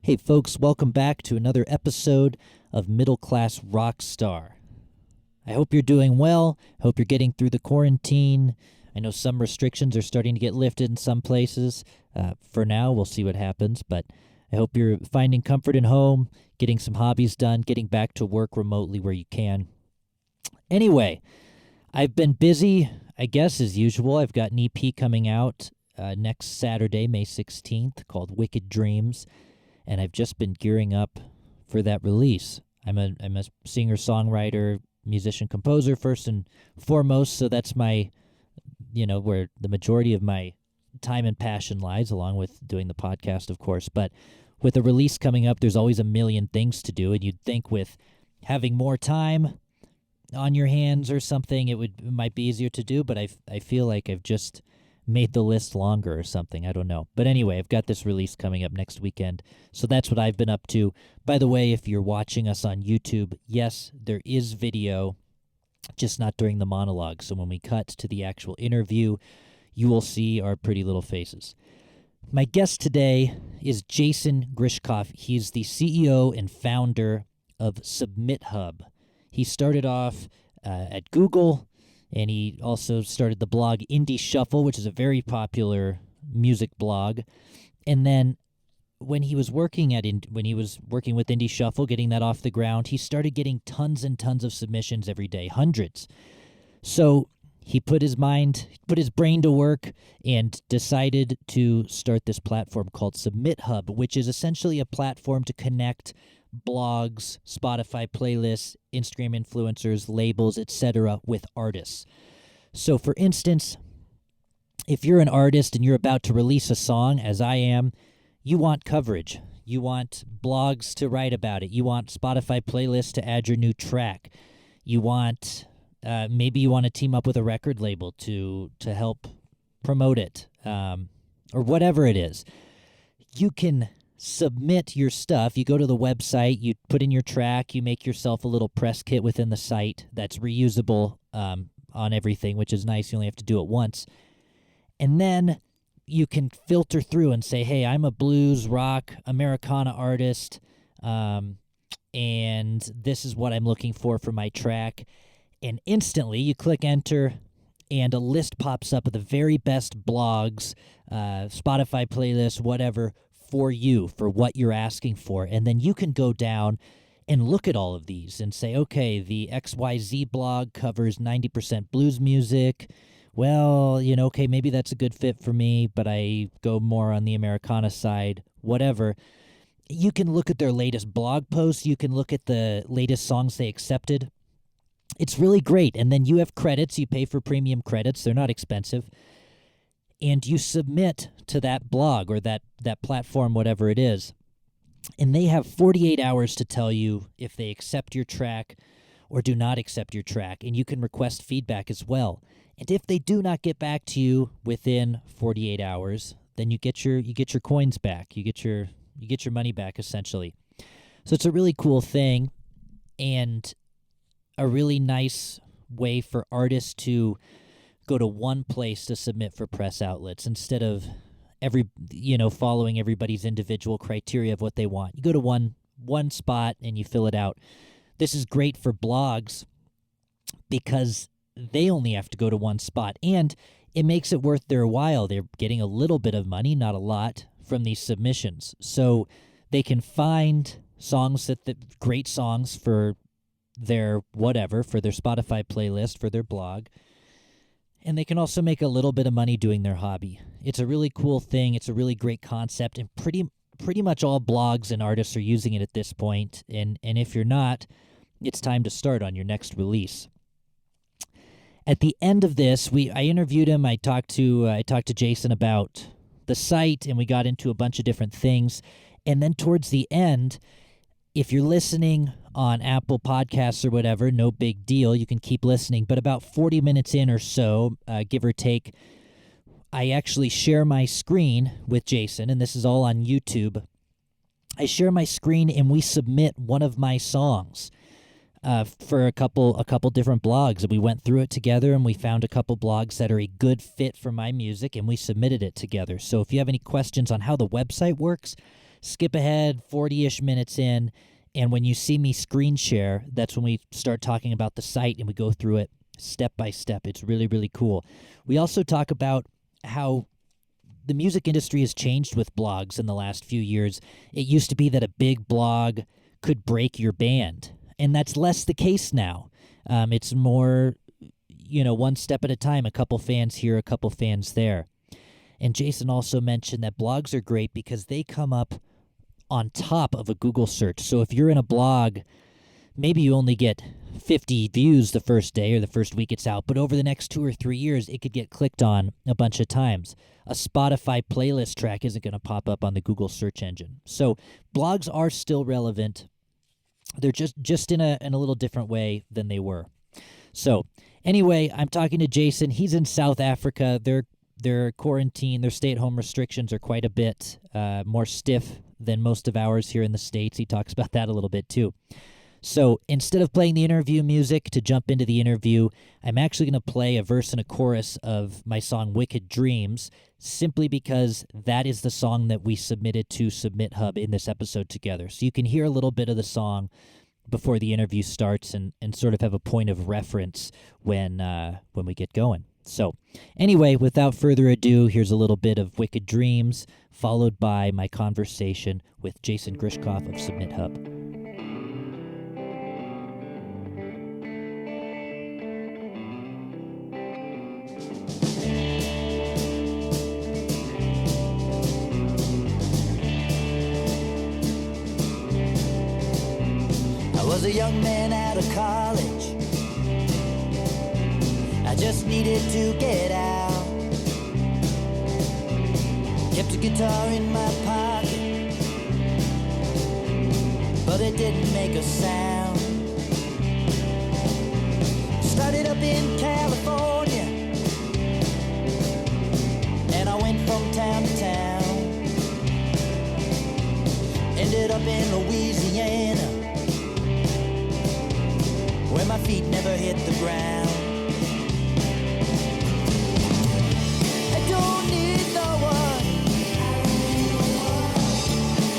Hey folks, welcome back to another episode of Middle Class Rockstar. I hope you're doing well. I hope you're getting through the quarantine. I know some restrictions are starting to get lifted in some places. For now, we'll see what happens, but I hope you're finding comfort in home, getting some hobbies done, getting back to work remotely where you can. Anyway, I've been busy, I guess, as usual. I've got an EP coming out next Saturday, May 16th, called Wicked Dreams. And I've just been gearing up for that release. I'm a singer-songwriter, musician-composer first and foremost, so that's my, where the majority of my time and passion lies, along with doing the podcast, of course. But with a release coming up, there's always a million things to do, and you'd think with having more time on your hands or something, it might be easier to do, but I feel like I've just made the list longer or something. I don't know. But anyway, I've got this release coming up next weekend. So that's what I've been up to. By the way, if you're watching us on YouTube, yes, there is video, just not during the monologue. So when we cut to the actual interview, you will see our pretty little faces. My guest today is Jason Grishkoff. He's the CEO and founder of SubmitHub. He started off at Google, and he also started the blog Indie Shuffle, which is a very popular music blog. And then when he was working with Indie Shuffle, getting that off the ground, he started getting tons and tons of submissions every day, hundreds. So he put his brain to work and decided to start this platform called SubmitHub, which is essentially a platform to connect blogs, Spotify playlists, Instagram influencers, labels, etc. with artists. So for instance, if you're an artist and you're about to release a song, as I am, you want coverage. You want blogs to write about it. You want Spotify playlists to add your new track. You want, maybe you want to team up with a record label to help promote it, or whatever it is. You can submit your stuff. You go to the website, you put in your track, you make yourself a little press kit within the site that's reusable on everything, which is nice. You only have to do it once. And then you can filter through and say, hey, I'm a blues, rock, Americana artist, and this is what I'm looking for my track. And instantly you click enter, and a list pops up of the very best blogs, Spotify playlists, whatever, for you, for what you're asking for. And then you can go down and look at all of these and say, okay, the XYZ blog covers 90% blues music. Well, okay, maybe that's a good fit for me, but I go more on the Americana side, whatever. You can look at their latest blog posts. You can look at the latest songs they accepted. It's really great. And then you have credits. You pay for premium credits. They're not expensive. And you submit to that blog or that platform, whatever it is, and they have 48 hours to tell you if they accept your track or do not accept your track, and you can request feedback as well. And if they do not get back to you within 48 hours, then you get your coins back. You get your money back, essentially. So it's a really cool thing and a really nice way for artists to go to one place to submit for press outlets instead of following everybody's individual criteria of what they want. You go to one spot and you fill it out. This is great for blogs because they only have to go to one spot, and it makes it worth their while. They're getting a little bit of money, not a lot, from these submissions. So they can find songs great songs for their whatever, for their Spotify playlist, for their blog. And they can also make a little bit of money doing their hobby. It's a really cool thing. It's a really great concept, and pretty much all blogs and artists are using it at this point. And if you're not, it's time to start on your next release. At the end of this, I interviewed him. I talked to Jason about the site, and we got into a bunch of different things. And then towards the end, if you're listening on Apple Podcasts or whatever, no big deal. You can keep listening. But about 40 minutes in or so, give or take, I actually share my screen with Jason, and this is all on YouTube. I share my screen, and we submit one of my songs for a couple different blogs. And we went through it together, and we found a couple blogs that are a good fit for my music, and we submitted it together. So if you have any questions on how the website works, skip ahead 40-ish minutes in, and when you see me screen share, that's when we start talking about the site and we go through it step by step. It's really, really cool. We also talk about how the music industry has changed with blogs in the last few years. It used to be that a big blog could break your band, and that's less the case now. It's more, one step at a time, a couple fans here, a couple fans there. And Jason also mentioned that blogs are great because they come up on top of a Google search. So if you're in a blog, maybe you only get 50 views the first day or the first week it's out, but over the next 2 or 3 years, it could get clicked on a bunch of times. A Spotify playlist track isn't going to pop up on the Google search engine. So blogs are still relevant. They're just in a little different way than they were. So anyway, I'm talking to Jason. He's in South Africa. Their quarantine, their stay-at-home restrictions are quite a bit more stiff than most of ours here in the States. He talks about that a little bit too. So instead of playing the interview music to jump into the interview, I'm actually going to play a verse and a chorus of my song Wicked Dreams, simply because that is the song that we submitted to SubmitHub in this episode together. So you can hear a little bit of the song before the interview starts and sort of have a point of reference when we get going. So anyway, without further ado, here's a little bit of Wicked Dreams, followed by my conversation with Jason Grishkoff of SubmitHub. I was a young man out of college. I just needed to get out. Kept a guitar in my pocket, but it didn't make a sound. Started up in California, and I went from town to town. Ended up in Louisiana, where my feet never hit the ground. I don't need no one.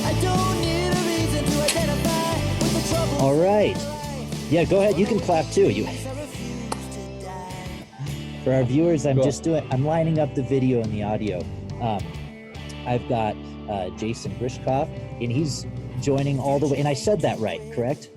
I don't need a reason to identify with the trouble. All right. Yeah, go ahead. You can clap too. For our viewers, I'm lining up the video and the audio. I've got Jason Grishkoff, and he's joining all the way. And I said that right, correct?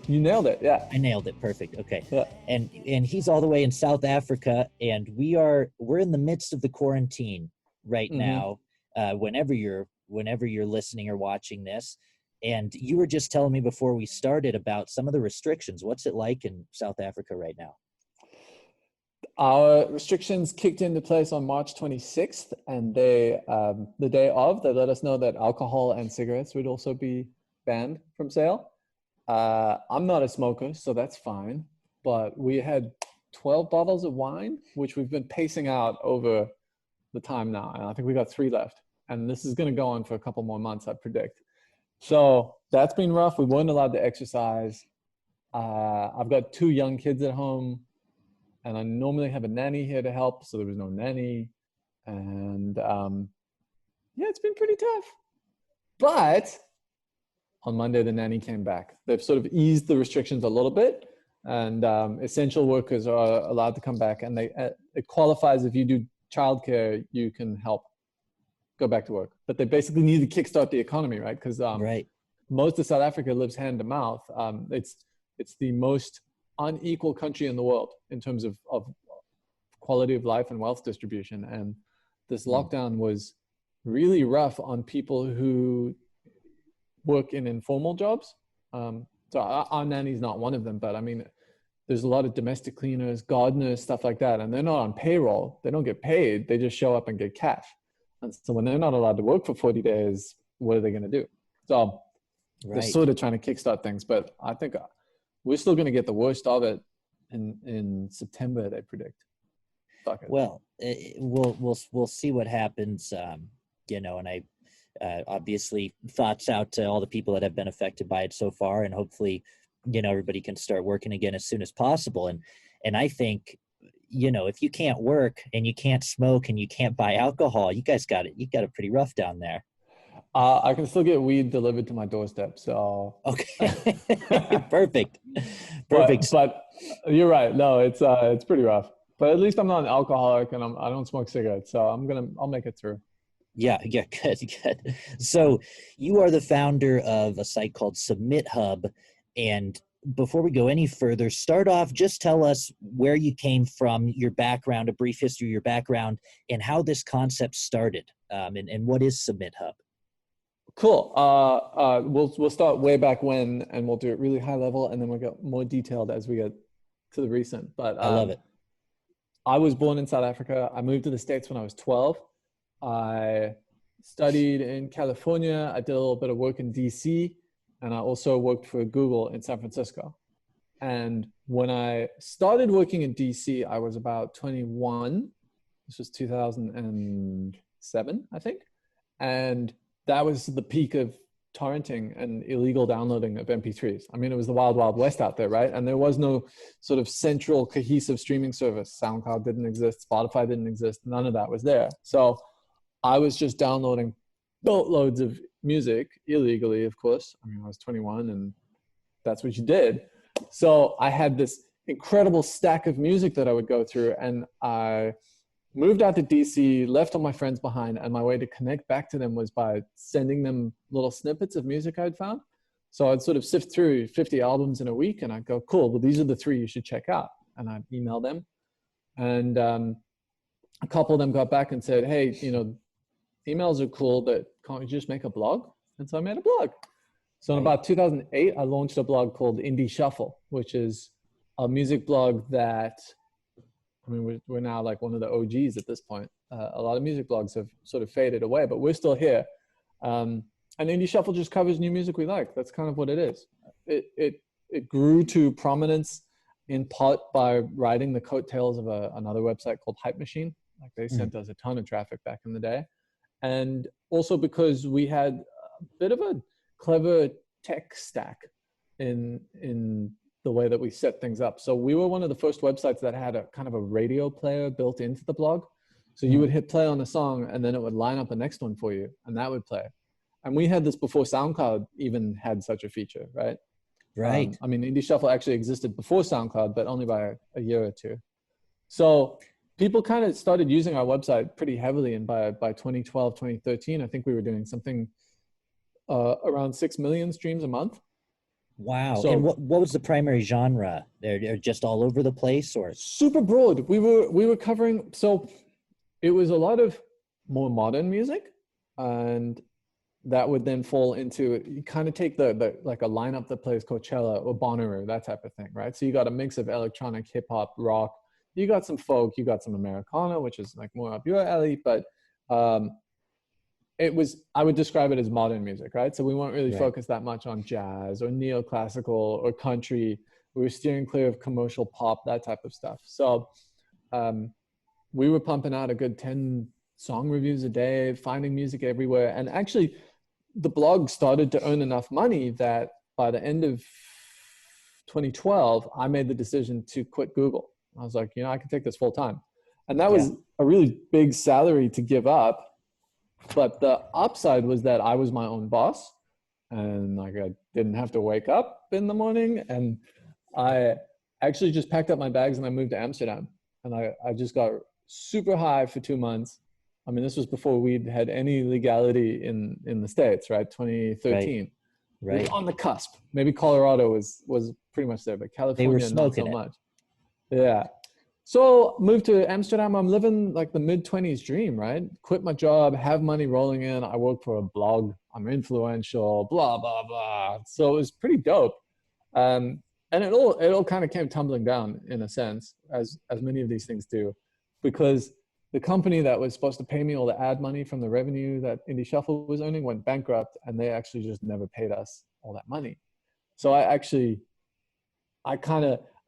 You nailed it, yeah. I nailed it, perfect. Okay. Yeah. And he's all the way in South Africa, and we're in the midst of the quarantine right now. Whenever you're listening or watching this, and you were just telling me before we started about some of the restrictions. What's it like in South Africa right now? Our restrictions kicked into place on March 26th, and they, the day of, they let us know that alcohol and cigarettes would also be banned from sale. I'm not a smoker, so that's fine. But we had 12 bottles of wine, which we've been pacing out over the time now. And I think we got 3 left. And this is going to go on for a couple more months, I predict. So that's been rough. We weren't allowed to exercise. I've got 2 young kids at home, and I normally have a nanny here to help. So there was no nanny. And yeah, it's been pretty tough. But on Monday, the nanny came back. They've sort of eased the restrictions a little bit, and essential workers are allowed to come back, and it qualifies if you do childcare, you can help go back to work. But they basically need to kickstart the economy, right? Because most of South Africa lives hand to mouth. It's the most unequal country in the world in terms of quality of life and wealth distribution. And this lockdown was really rough on people who work in informal jobs. So our nanny's not one of them, but I mean, there's a lot of domestic cleaners, gardeners, stuff like that. And they're not on payroll. They don't get paid. They just show up and get cash. And so when they're not allowed to work for 40 days, what are they going to do? So they're sort of trying to kickstart things, but I think we're still going to get the worst of it in September, they predict. Well, we'll see what happens, and I obviously thoughts out to all the people that have been affected by it so far, and hopefully, everybody can start working again as soon as possible. And I think, if you can't work and you can't smoke and you can't buy alcohol, you guys got it. You got it pretty rough down there. I can still get weed delivered to my doorstep. So, Okay. Perfect. but Perfect. but you're right. No, it's pretty rough. But at least I'm not an alcoholic, and I don't smoke cigarettes, so I'll make it through. Yeah, yeah, good, good. So you are the founder of a site called SubmitHub. And before we go any further, start off, just tell us where you came from, your background, a brief history of your background, and how this concept started. And what is SubmitHub? Cool. We'll start way back when, and we'll do it really high level, and then we'll get more detailed as we get to the recent. But I love it. I was born in South Africa. I moved to the States when I was 12. I studied in California. I did a little bit of work in DC, and I also worked for Google in San Francisco. And when I started working in DC, I was about 21. This was 2007, I think. And that was the peak of torrenting and illegal downloading of MP3s. I mean, it was the wild, wild west out there, right? And there was no sort of central cohesive streaming service. SoundCloud didn't exist. Spotify didn't exist. None of that was there. So I was just downloading boatloads of music illegally, of course. I mean, I was 21 and that's what you did. So I had this incredible stack of music that I would go through, and I moved out to DC, left all my friends behind, and my way to connect back to them was by sending them little snippets of music I'd found. So I'd sort of sift through 50 albums in a week, and I'd go, cool, well, these are the 3 you should check out. And I'd email them. And a couple of them got back and said, hey, emails are cool, but can't you just make a blog? And so I made a blog. So in about 2008, I launched a blog called Indie Shuffle, which is a music blog that, I mean, we're now like one of the OGs at this point. A lot of music blogs have sort of faded away, but we're still here. And Indie Shuffle just covers new music we like. That's kind of what it is. It grew to prominence in part by riding the coattails of another website called Hype Machine. Like they sent us a ton of traffic back in the day. And also because we had a bit of a clever tech stack in the way that we set things up. So we were one of the first websites that had a kind of a radio player built into the blog. So you would hit play on a song and then it would line up the next one for you and that would play. And we had this before SoundCloud even had such a feature, right? Right. I mean, Indie Shuffle actually existed before SoundCloud, but only by a year or two. So people kind of started using our website pretty heavily. And by 2012, 2013, I think we were doing something around 6 million streams a month. Wow. So, and what was the primary genre? They're just all over the place, or? Super broad. We were covering, so it was a lot of more modern music, and that would then fall into, you kind of take the like a lineup that plays Coachella or Bonnaroo, that type of thing, right? So you got a mix of electronic, hip hop, rock. You got some folk, you got some Americana, which is like more up your alley, but it was, I would describe it as modern music, right? So we weren't really focused that much on jazz or neoclassical or country. We were steering clear of commercial pop, that type of stuff. So we were pumping out a good 10 song reviews a day, finding music everywhere. And actually, the blog started to earn enough money that by the end of 2012, I made the decision to quit Google. I was like, I can take this full time. And that was a really big salary to give up. But the upside was that I was my own boss, and like I didn't have to wake up in the morning. And I actually just packed up my bags and I moved to Amsterdam. And I just got super high for 2 months. I mean, this was before we'd had any legality in the States, right? 2013. Right. It was on the cusp. Maybe Colorado was pretty much there, but California not so much. Yeah. So moved to Amsterdam. I'm living like the mid-20s dream, right? Quit my job, have money rolling in. I work for a blog. I'm influential, blah, blah, blah. So it was pretty dope. And it all kind of came tumbling down in a sense, as many of these things do, because the company that was supposed to pay me all the ad money from the revenue that Indie Shuffle was earning went bankrupt, and they actually just never paid us all that money. So I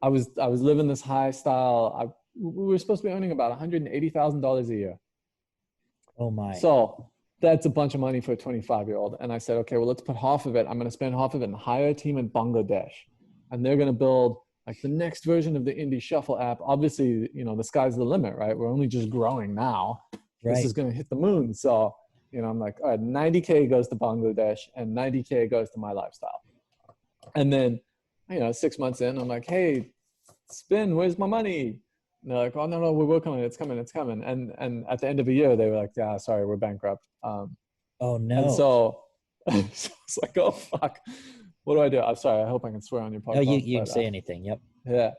was living this high style. We were supposed to be earning about $180,000 a year. Oh my. So that's a bunch of money for a 25-year-old. And I said, okay, well, let's put half of it. I'm going to spend half of it and hire a team in Bangladesh. And they're going to build like the next version of the Indie Shuffle app. Obviously, the sky's the limit, right? We're only just growing now. This is going to hit the moon. So You know, I'm like, all right, 90K goes to Bangladesh and 90K goes to my lifestyle. And then, you know, 6 months in, I'm like, hey, Spin, where's my money? And they're like, oh, no, we're working on it. It's coming. And at the end of the year, they were like, yeah, sorry, we're bankrupt. Oh no. And so, so it's like, oh, fuck. What do I do? I'm sorry. I hope I can swear on your podcast. No, you can say anything. Yep. Yeah.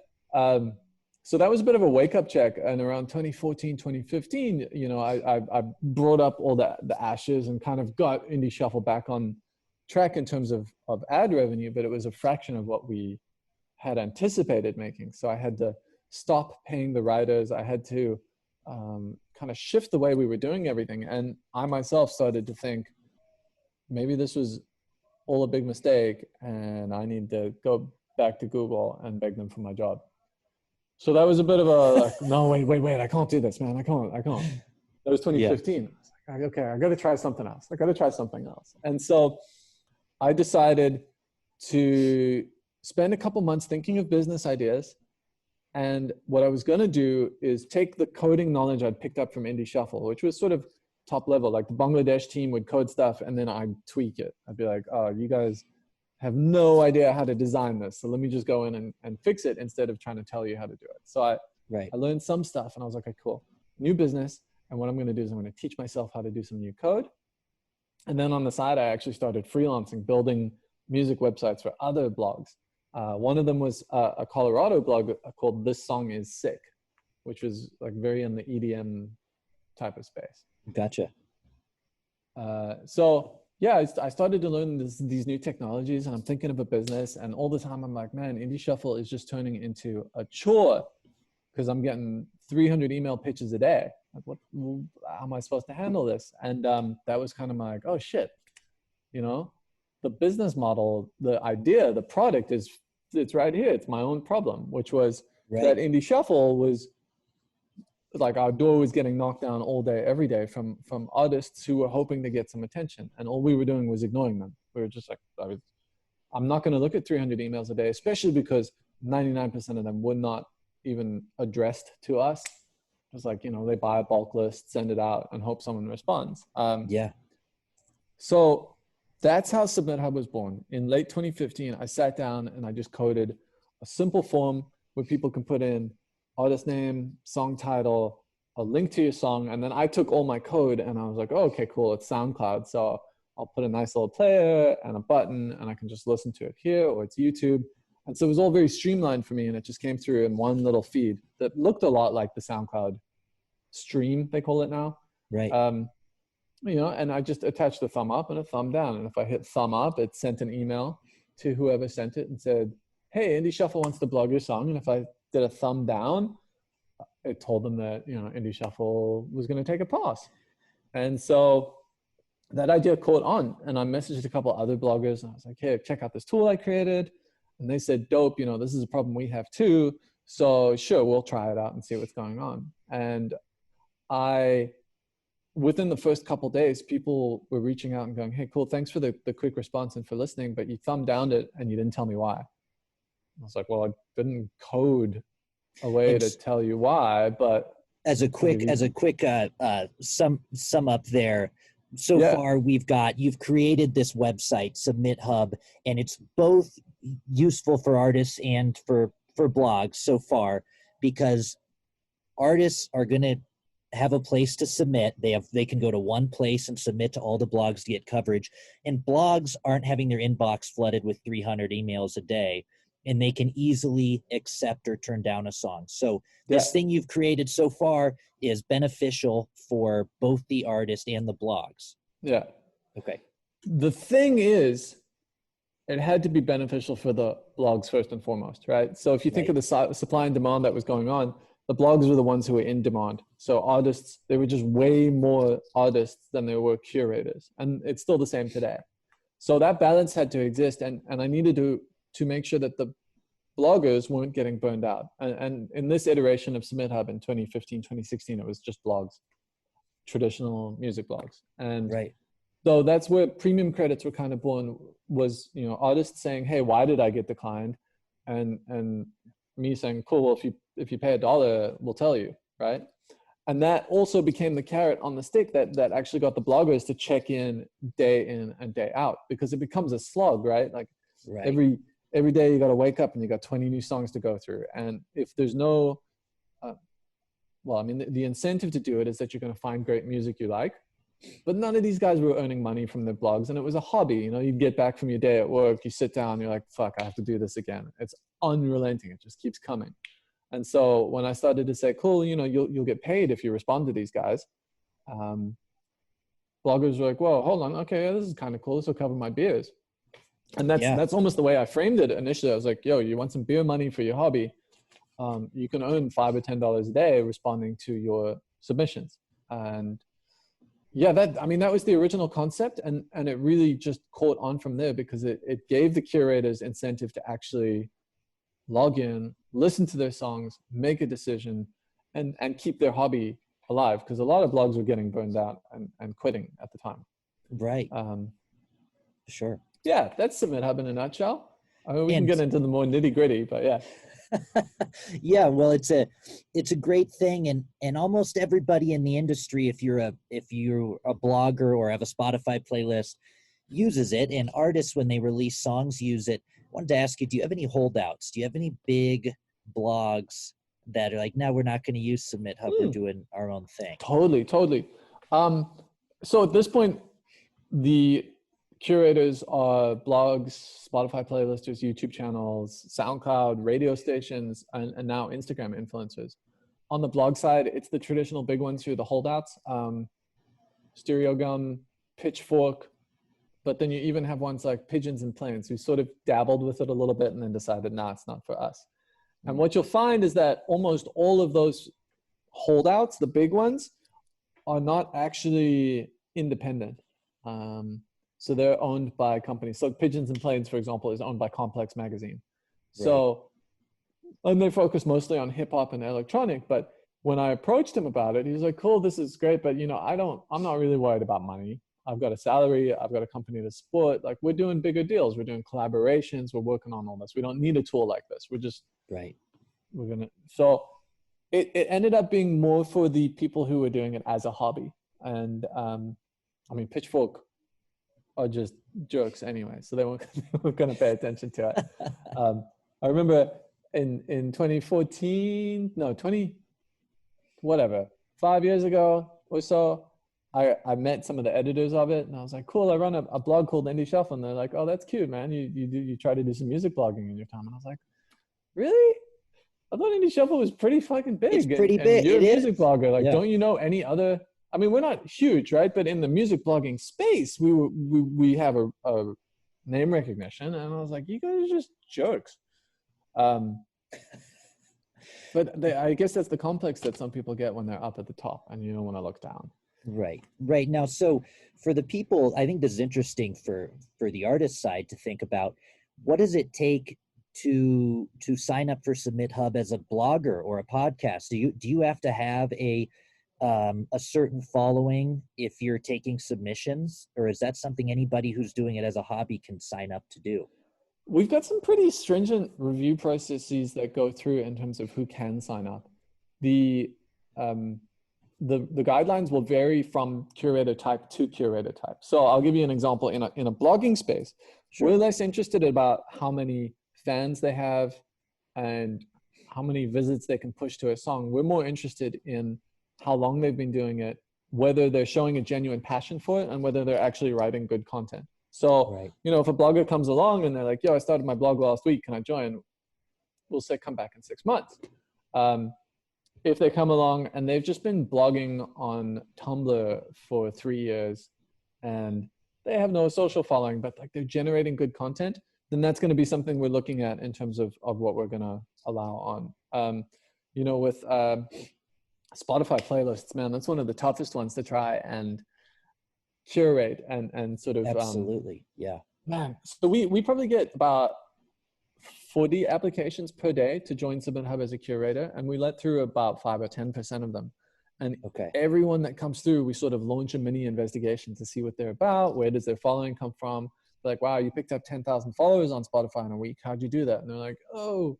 So that was a bit of a wake-up check. And around 2014, 2015, you know, I brought up all the ashes and kind of got Indie Shuffle back on track in terms of ad revenue, but it was a fraction of what we had anticipated making. So I had to stop paying the writers. I had to kind of shift the way we were doing everything. And I myself started to think, maybe this was all a big mistake and I need to go back to Google and beg them for my job. So that was a bit of a, like, no, wait, I can't do this, man. I can't. That was 2015. Yeah. I was like, okay, I got to try something else. And so I decided to spend a couple months thinking of business ideas. And what I was going to do is take the coding knowledge I'd picked up from Indie Shuffle, which was sort of top level. Like the Bangladesh team would code stuff and then I'd tweak it. I'd be like, oh, you guys have no idea how to design this. So let me just go in and fix it instead of trying to tell you how to do it. So I learned some stuff and I was like, okay, cool. New business. And what I'm going to do is I'm going to teach myself how to do some new code. And then on the side, I actually started freelancing, building music websites for other blogs. One of them was a Colorado blog called This Song Is Sick, which was like very in the EDM type of space. Gotcha. So yeah, I started to learn these new technologies and I'm thinking of a business and all the time I'm like, man, Indie Shuffle is just turning into a chore because I'm getting 300 email pitches a day. Like, how am I supposed to handle this? And that was kind of like, oh shit, you know, the business model, the idea, the product it's right here. It's my own problem, which was that Indie Shuffle was like our door was getting knocked down all day, every day from artists who were hoping to get some attention. And all we were doing was ignoring them. We were just like, I'm not going to look at 300 emails a day, especially because 99% of them were not even addressed to us. It was like, you know, they buy a bulk list, send it out and hope someone responds. So that's how SubmitHub was born. In late 2015, I sat down and I just coded a simple form where people can put in artist name, song title, a link to your song. And then I took all my code and I was like, oh, okay, cool. It's SoundCloud. So I'll put a nice little player and a button and I can just listen to it here, or it's YouTube. And so it was all very streamlined for me. And it just came through in one little feed that looked a lot like the SoundCloud stream, they call it now. Right. You know, and I just attached a thumb up and a thumb down. And if I hit thumb up, it sent an email to whoever sent it and said, hey, Indie Shuffle wants to blog your song. And if I did a thumb down, it told them that, you know, Indie Shuffle was going to take a pass. And so that idea caught on and I messaged a couple other bloggers and I was like, hey, check out this tool I created. And they said, dope, you know, this is a problem we have too. So sure, we'll try it out and see what's going on. And within the first couple of days, people were reaching out and going, hey, cool, thanks for the quick response and for listening, but you thumb downed it and you didn't tell me why. I was like, well, I didn't code a way to tell you why, but as a quick sum up there. So far you've created this website, SubmitHub, and it's both useful for artists and for blogs so far, because artists are going to have a place to submit. They can go to one place and submit to all the blogs to get coverage, and blogs aren't having their inbox flooded with 300 emails a day, and they can easily accept or turn down a song. So this thing you've created so far is beneficial for both the artist and the blogs. Yeah. Okay. The thing is, it had to be beneficial for the blogs first and foremost, right? So if you think of the supply and demand that was going on, the blogs were the ones who were in demand. So artists, there were just way more artists than there were curators. And it's still the same today. So that balance had to exist. And I needed to make sure that the bloggers weren't getting burned out. And in this iteration of SubmitHub in 2015, 2016, it was just blogs, traditional music blogs. And so that's where premium credits were kind of born, was, you know, artists saying, hey, why did I get declined? And me saying, cool, well, if you pay $1, we'll tell you, right? And that also became the carrot on the stick that actually got the bloggers to check in and day out, because it becomes a slog, right? Like Right. every day you got to wake up and you got 20 new songs to go through. And if there's no, well, I mean, the incentive to do it is that you're going to find great music you like. But none of these guys were earning money from their blogs, and it was a hobby. You know, you'd get back from your day at work, you sit down, you're like, fuck, I have to do this again. It's unrelenting. It just keeps coming. And so when I started to say, cool, you know, you'll get paid if you respond to these guys, bloggers were like, whoa, hold on. Okay, yeah, this is kind of cool. This will cover my beers. And that's almost the way I framed it initially. I was like, yo, you want some beer money for your hobby? You can earn $5 or $10 a day responding to your submissions. And yeah, that was the original concept, and it really just caught on from there, because it gave the curators incentive to actually log in, listen to their songs, make a decision, and keep their hobby alive, because a lot of blogs were getting burned out and quitting at the time. Right. Sure. Yeah, that's SubmitHub in a nutshell. I mean, we can get into the more nitty gritty, but yeah. Yeah, well, it's a great thing, and almost everybody in the industry, if you're a blogger or have a Spotify playlist, uses it, and artists, when they release songs, use it. I wanted to ask you, do you have any holdouts? Do you have any big blogs that are like, no, we're not going to use SubmitHub, we're doing our own thing? Totally. So at this point, the curators are blogs, Spotify playlisters, YouTube channels, SoundCloud, radio stations, and now Instagram influencers. On the blog side, it's the traditional big ones who are the holdouts, Stereo Gum, Pitchfork, but then you even have ones like Pigeons and Planes, who sort of dabbled with it a little bit and then decided, nah, it's not for us. And what you'll find is that almost all of those holdouts, the big ones, are not actually independent. So they're owned by companies. So Pigeons and Planes, for example, is owned by Complex Magazine. Right. So, and they focus mostly on hip hop and electronic. But when I approached him about it, he was like, cool, this is great. But, you know, I'm not really worried about money. I've got a salary. I've got a company to support. Like, we're doing bigger deals. We're doing collaborations. We're working on all this. We don't need a tool like this. We're just, right. We're going to, so it ended up being more for the people who were doing it as a hobby. And I mean, Pitchfork are just jerks anyway, so they weren't going to pay attention to it. I remember in 2014, no, 5 years ago or so, I met some of the editors of it, and I was like, cool, I run a blog called Indie Shuffle, and they're like, oh, that's cute, man. You try to do some music blogging in your time. And I was like, really? I thought Indie Shuffle was pretty fucking big. It's pretty big. And you're a music blogger. Like, don't you know any other? I mean, we're not huge, right? But in the music blogging space, we have a name recognition, and I was like, you guys are just jerks. But I guess that's the complex that some people get when they're up at the top, and you don't want to look down. Right. Now, so for the people, I think this is interesting for the artist side to think about. What does it take to sign up for SubmitHub as a blogger or a podcast? Do you have to have a certain following if you're taking submissions, or is that something anybody who's doing it as a hobby can sign up to do? We've got some pretty stringent review processes that go through in terms of who can sign up. The guidelines will vary from curator type to curator type. So I'll give you an example. In a blogging space, sure, we're less interested about how many fans they have and how many visits they can push to a song. We're more interested in how long they've been doing it, whether they're showing a genuine passion for it, and whether they're actually writing good content. So, right, you know, if a blogger comes along and they're like, yo, I started my blog last week, can I join? We'll say, come back in 6 months. If they come along and they've just been blogging on Tumblr for 3 years and they have no social following, but like they're generating good content, then that's going to be something we're looking at in terms of what we're going to allow on. You know, with Spotify playlists, man, that's one of the toughest ones to try and curate and sort of absolutely, yeah, man. So we probably get about 40 applications per day to join SubmitHub as a curator, and we let through about 5 or 10% of them. And everyone that comes through, we sort of launch a mini investigation to see what they're about. Where does their following come from? They're like, wow, you picked up 10,000 followers on Spotify in a week. How'd you do that? And they're like, oh,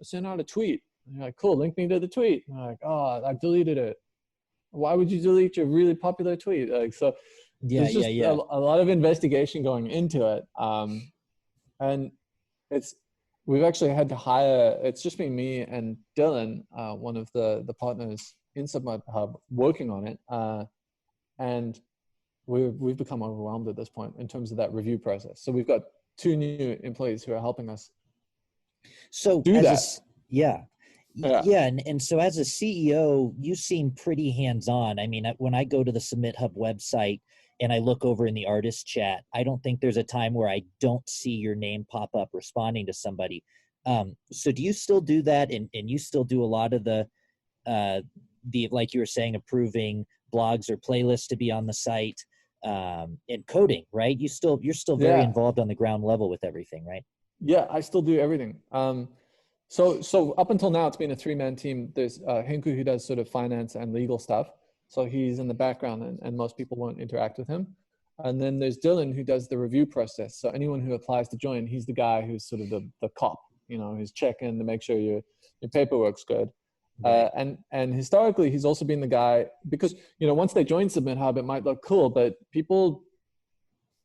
I sent out a tweet. And you're like, cool, link me to the tweet. And they're like, oh, I deleted it. Why would you delete your really popular tweet? Like, so Yeah, there's yeah, just yeah. a lot of investigation going into it. And it's, we've actually had to hire, it's just been me and Dylan, one of the partners in SubmitHub, working on it. And we've become overwhelmed at this point in terms of that review process. So we've got 2 new employees who are helping us So do as that. yeah. Yeah. Yeah, and so as a CEO, you seem pretty hands-on. I mean, when I go to the SubmitHub website and I look over in the artist chat, I don't think there's a time where I don't see your name pop up responding to somebody. So do you still do that, and you still do a lot of the like you were saying, approving blogs or playlists to be on the site, and coding, right? You're still very Yeah. involved on the ground level with everything, right? Yeah, I still do everything. So up until now, it's been a 3-man team. There's Hinku, who does sort of finance and legal stuff. So he's in the background, and most people won't interact with him. And then there's Dylan, who does the review process. So anyone who applies to join, he's the guy who's sort of the cop, who's checking to make sure your paperwork's good. Right. And historically, he's also been the guy, because once they join SubmitHub, it might look cool, but people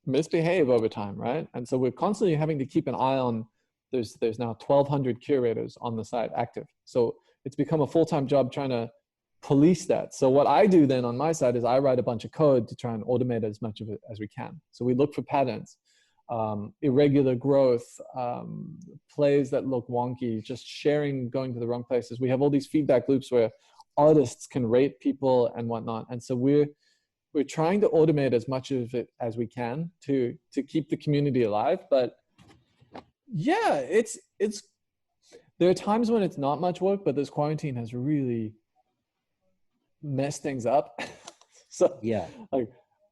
misbehave over time, right? And so we're constantly having to keep an eye on. There's now 1,200 curators on the site active, so it's become a full-time job trying to police that. So what I do then on my side is I write a bunch of code to try and automate as much of it as we can. So we look for patterns, irregular growth, plays that look wonky, just sharing going to the wrong places. We have all these feedback loops where artists can rate people and whatnot, and so we're trying to automate as much of it as we can to keep the community alive. But yeah, it's there are times when it's not much work, but this quarantine has really messed things up. So Yeah. like,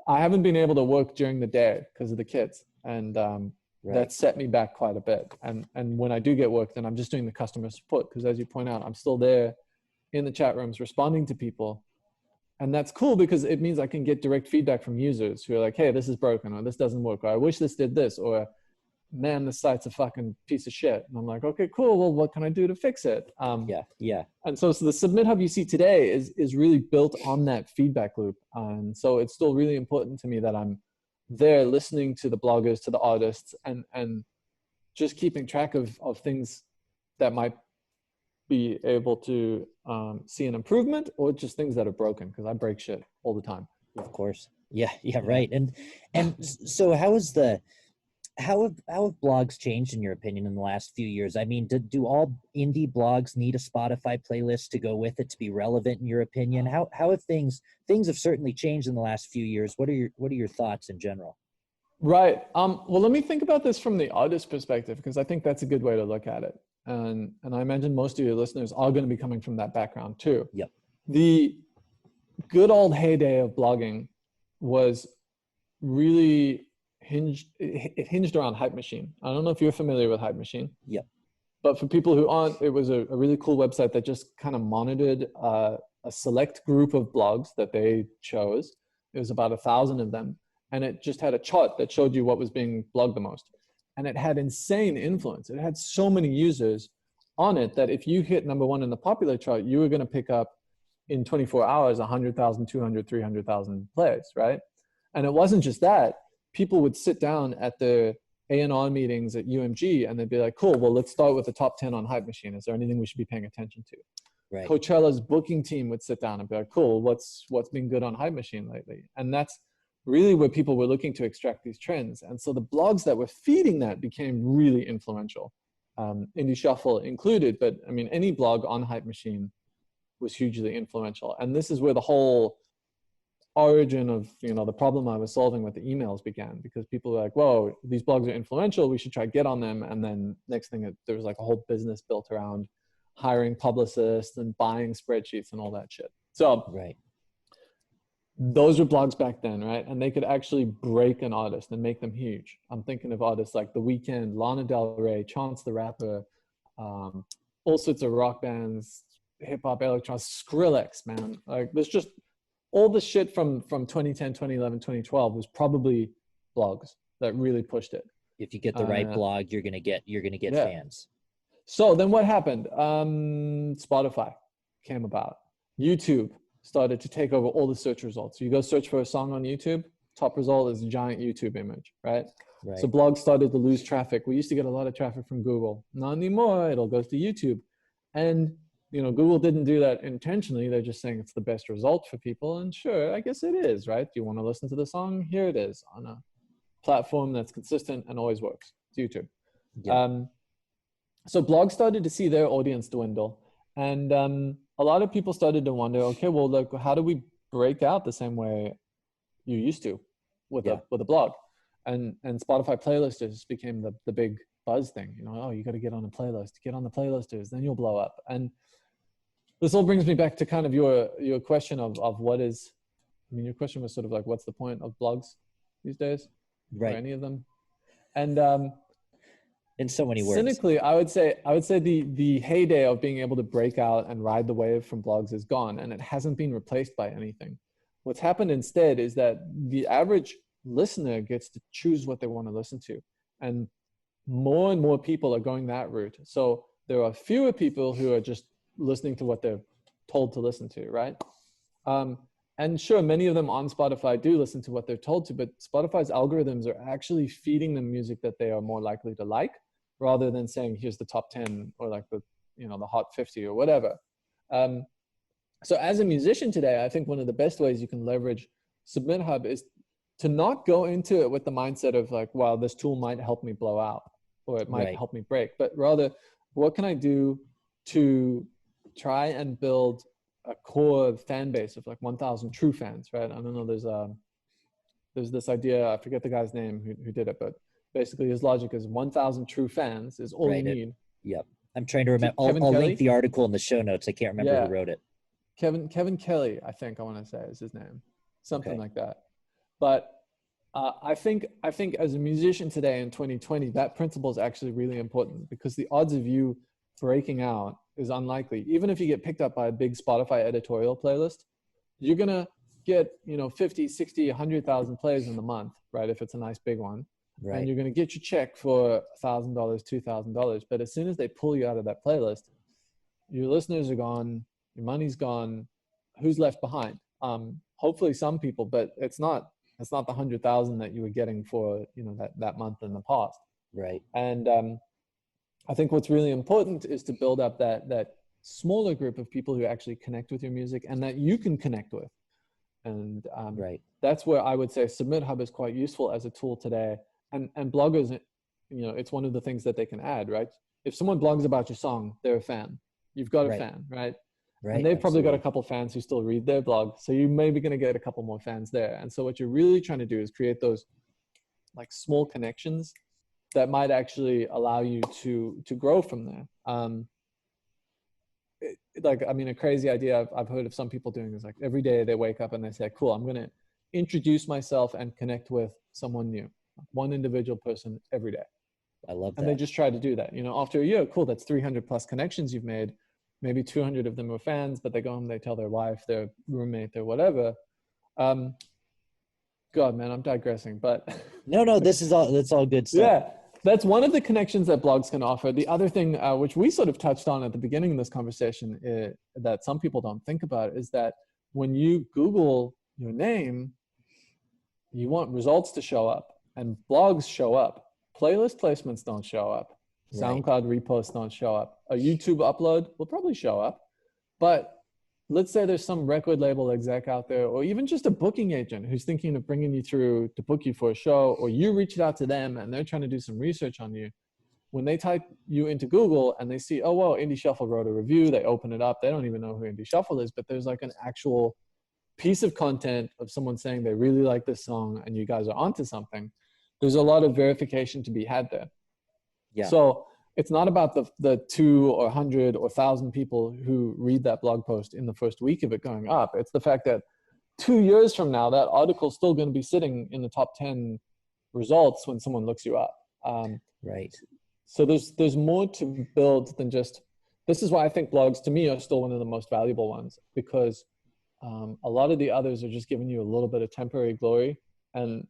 I haven't been able to work during the day because of the kids, and that set me back quite a bit. And when I do get work, then I'm just doing the customer support, because as you point out, I'm still there in the chat rooms responding to people. And that's cool because it means I can get direct feedback from users who are like, hey, this is broken, or this doesn't work, or I wish this did this, or man, this site's a fucking piece of shit. And I'm like, okay, cool. Well, what can I do to fix it? Yeah. And so the SubmitHub you see today is really built on that feedback loop. And so it's still really important to me that I'm there listening to the bloggers, to the artists, and just keeping track of things that might be able to see an improvement, or just things that are broken, because I break shit all the time. Of course. Yeah, right. And so how have blogs changed in your opinion in the last few years? I mean, do all indie blogs need a Spotify playlist to go with it to be relevant in your opinion? How have things have certainly changed in the last few years. What are your thoughts in general? Right. Well, let me think about this from the artist perspective, because I think that's a good way to look at it. And I imagine most of your listeners are going to be coming from that background too. Yep. The good old heyday of blogging was really hinged around Hype Machine. I don't know if you're familiar with Hype Machine. Yep. But for people who aren't, it was a really cool website that just kind of monitored a select group of blogs that they chose. It was about 1,000 of them. And it just had a chart that showed you what was being blogged the most. And it had insane influence. It had so many users on it that if you hit #1 in the popular chart, you were going to pick up in 24 hours 100,000, 200, 300,000 plays, right? And it wasn't just that. People would sit down at the A&R meetings at UMG and they'd be like, cool, well, let's start with the top 10 on Hype Machine. Is there anything we should be paying attention to? Right. Coachella's booking team would sit down and be like, cool, what's been good on Hype Machine lately? And that's really where people were looking to extract these trends. And so the blogs that were feeding that became really influential, Indie Shuffle included. But I mean, any blog on Hype Machine was hugely influential. And this is where the whole origin of the problem I was solving with the emails began, because people were like, whoa, these blogs are influential, we should try to get on them. And then next thing, there was like a whole business built around hiring publicists and buying spreadsheets and all that shit. So right. Those were blogs back then, right? And they could actually break an artist and make them huge. I'm thinking of artists like The Weeknd, Lana Del Rey, Chance the Rapper, all sorts of rock bands, hip hop, electronic, Skrillex, man. Like there's just all the shit from 2010, 2011, 2012 was probably blogs that really pushed it. If you get the right blog, you're gonna get fans. So then what happened? Spotify came about, YouTube started to take over all the search results. You go search for a song on YouTube, top result is a giant YouTube image, right? Right. So blogs started to lose traffic. We used to get a lot of traffic from Google. Not anymore. It'll go to YouTube. And Google didn't do that intentionally. They're just saying it's the best result for people. And sure, I guess it is, right? Do you want to listen to the song? Here it is on a platform that's consistent and always works. It's YouTube. Yeah. So blogs started to see their audience dwindle. And a lot of people started to wonder, okay, well, look, how do we break out the same way you used to with a blog? And Spotify playlisters became the big buzz thing. Oh, you got to get on a playlist. Get on the playlisters, then you'll blow up. And this all brings me back to kind of your question of what is. I mean, your question was sort of like, what's the point of blogs these days? Right. Or any of them? And in so many words. Cynically, I would say the heyday of being able to break out and ride the wave from blogs is gone, and it hasn't been replaced by anything. What's happened instead is that the average listener gets to choose what they want to listen to, and more people are going that route. So there are fewer people who are just listening to what they're told to listen to, right? And sure, many of them on Spotify do listen to what they're told to, but Spotify's algorithms are actually feeding them music that they are more likely to like, rather than saying, here's the top 10 or like the hot 50 or whatever. So as a musician today, I think one of the best ways you can leverage SubmitHub is to not go into it with the mindset of like, wow, this tool might help me blow out or it might help me break, but rather, what can I do to try and build a core fan base of like 1,000 true fans, right? I don't know, there's this idea, I forget the guy's name who did it, but basically his logic is 1,000 true fans is all you need. Yep. I'm trying to remember. I'll link the article in the show notes. I can't remember who wrote it. Kevin Kelly, I think I want to say is his name, something like that. But I think as a musician today in 2020, that principle is actually really important, because the odds of you breaking out is unlikely. Even if you get picked up by a big Spotify editorial playlist, you're going to get, 50, 60, 100,000 plays in the month, right? If it's a nice big one. Right. And you're going to get your check for $1,000, $2,000. But as soon as they pull you out of that playlist, your listeners are gone, your money's gone. Who's left behind? Hopefully some people, but it's not the 100,000 that you were getting for, that month in the past. Right. And I think what's really important is to build up that smaller group of people who actually connect with your music and that you can connect with. And that's where I would say SubmitHub is quite useful as a tool today. And bloggers, it's one of the things that they can add, right? If someone blogs about your song, they're a fan. You've got a fan, right? Right. And they've probably got a couple fans who still read their blog. So you may be going to get a couple more fans there. And so what you're really trying to do is create those like small connections that might actually allow you to grow from there. A crazy idea I've heard of some people doing is like every day they wake up and they say, cool, I'm going to introduce myself and connect with someone new, one individual person every day. I love that. And they just try to do that. After a year, cool, that's 300 plus connections you've made. Maybe 200 of them are fans, but they go home, they tell their wife, their roommate, their whatever. God, man, I'm digressing, but no, that's all good stuff. Yeah, that's one of the connections that blogs can offer. The other thing, which we sort of touched on at the beginning of this conversation, that some people don't think about, is that when you Google your name, you want results to show up, and blogs show up. Playlist placements don't show up. SoundCloud reposts don't show up. A YouTube upload will probably show up. But let's say there's some record label exec out there, or even just a booking agent who's thinking of bringing you through to book you for a show, or you reached out to them and they're trying to do some research on you. When they type you into Google and they see, oh, well, Indie Shuffle wrote a review, they open it up. They don't even know who Indie Shuffle is, but there's like an actual piece of content of someone saying they really like this song and you guys are onto something. There's a lot of verification to be had there. Yeah. So it's not about the 2 or 100 or 1,000 people who read that blog post in the first week of it going up. It's the fact that 2 years from now, that article's still going to be sitting in the top 10 results when someone looks you up. Right. So there's more to build than just, this is why I think blogs to me are still one of the most valuable ones, because a lot of the others are just giving you a little bit of temporary glory, and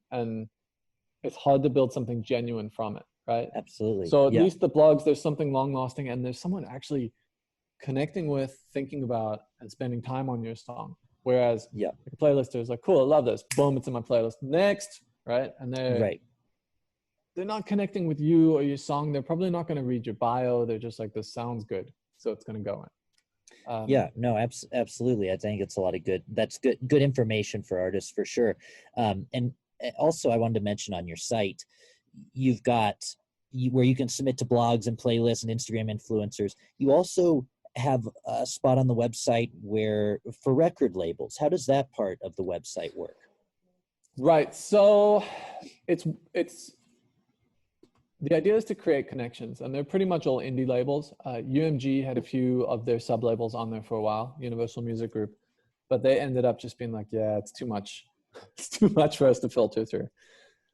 it's hard to build something genuine from it. Right. Absolutely. So at least the blogs, there's something long lasting, and there's someone actually connecting with, thinking about, and spending time on your song. Whereas Yeah. like a playlister is like, cool, I love this. Boom, it's in my playlist. Next, right? And they're not connecting with you or your song. They're probably not going to read your bio. They're just like, this sounds good, so it's going to go in. Yeah, no, absolutely. I think it's a lot of good information for artists for sure. And also I wanted to mention on your site, you've got where you can submit to blogs and playlists and Instagram influencers. You also have a spot on the website where for record labels. How does that part of the website work? Right. So it's the idea is to create connections, and they're pretty much all indie labels. UMG had a few of their sub labels on there for a while, Universal Music Group, but they ended up just being like, yeah, it's too much. It's too much for us to filter through.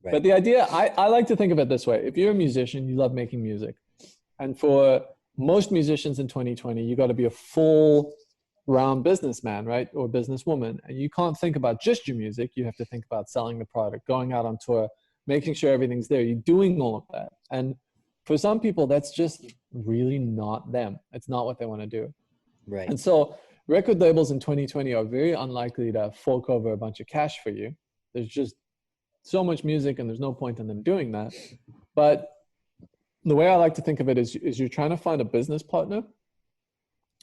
Right. But the idea, I like to think of it this way. If you're a musician, you love making music. And for most musicians in 2020, you got to be a full round businessman, right? Or businesswoman. And you can't think about just your music. You have to think about selling the product, going out on tour, making sure everything's there. You're doing all of that. And for some people, that's just really not them. It's not what they want to do. Right. And so record labels in 2020 are very unlikely to fork over a bunch of cash for you. There's just so much music and there's no point in them doing that. But the way I like to think of it is you're trying to find a business partner,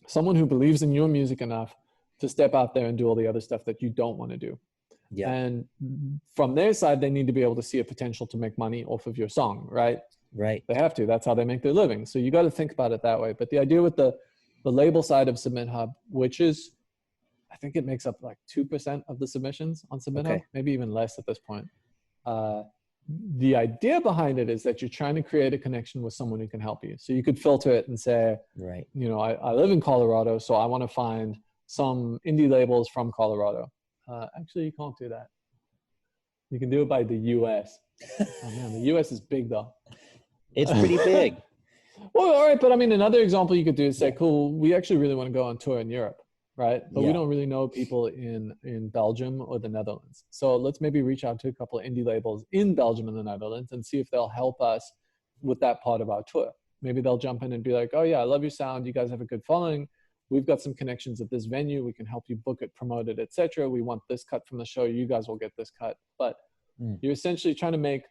someone who believes in your music enough to step out there and do all the other stuff that you don't want to do. Yeah. And from their side, they need to be able to see a potential to make money off of your song, right? Right. They have to. That's how they make their living. So you got to think about it that way. But the idea with the label side of SubmitHub, which is, I think it makes up like 2% of the submissions on SubmitHub, Okay. maybe even less at this point. The idea behind it is that you're trying to create a connection with someone who can help you. So you could filter it and say, Right. you know, I live in Colorado, so I want to find some indie labels from Colorado. Actually, you can't do that. You can do it by the US. Oh man, the US is big though. It's pretty big. Well, all right, but I mean, another example you could do is say, cool, we actually really want to go on tour in Europe, right? But we don't really know people in Belgium or the Netherlands. So let's maybe reach out to a couple of indie labels in Belgium and the Netherlands and see if they'll help us with that part of our tour. Maybe they'll jump in and be like, oh yeah, I love your sound. You guys have a good following. We've got some connections at this venue. We can help you book it, promote it, etc. We want this cut from the show. You guys will get this cut. But you're essentially trying to make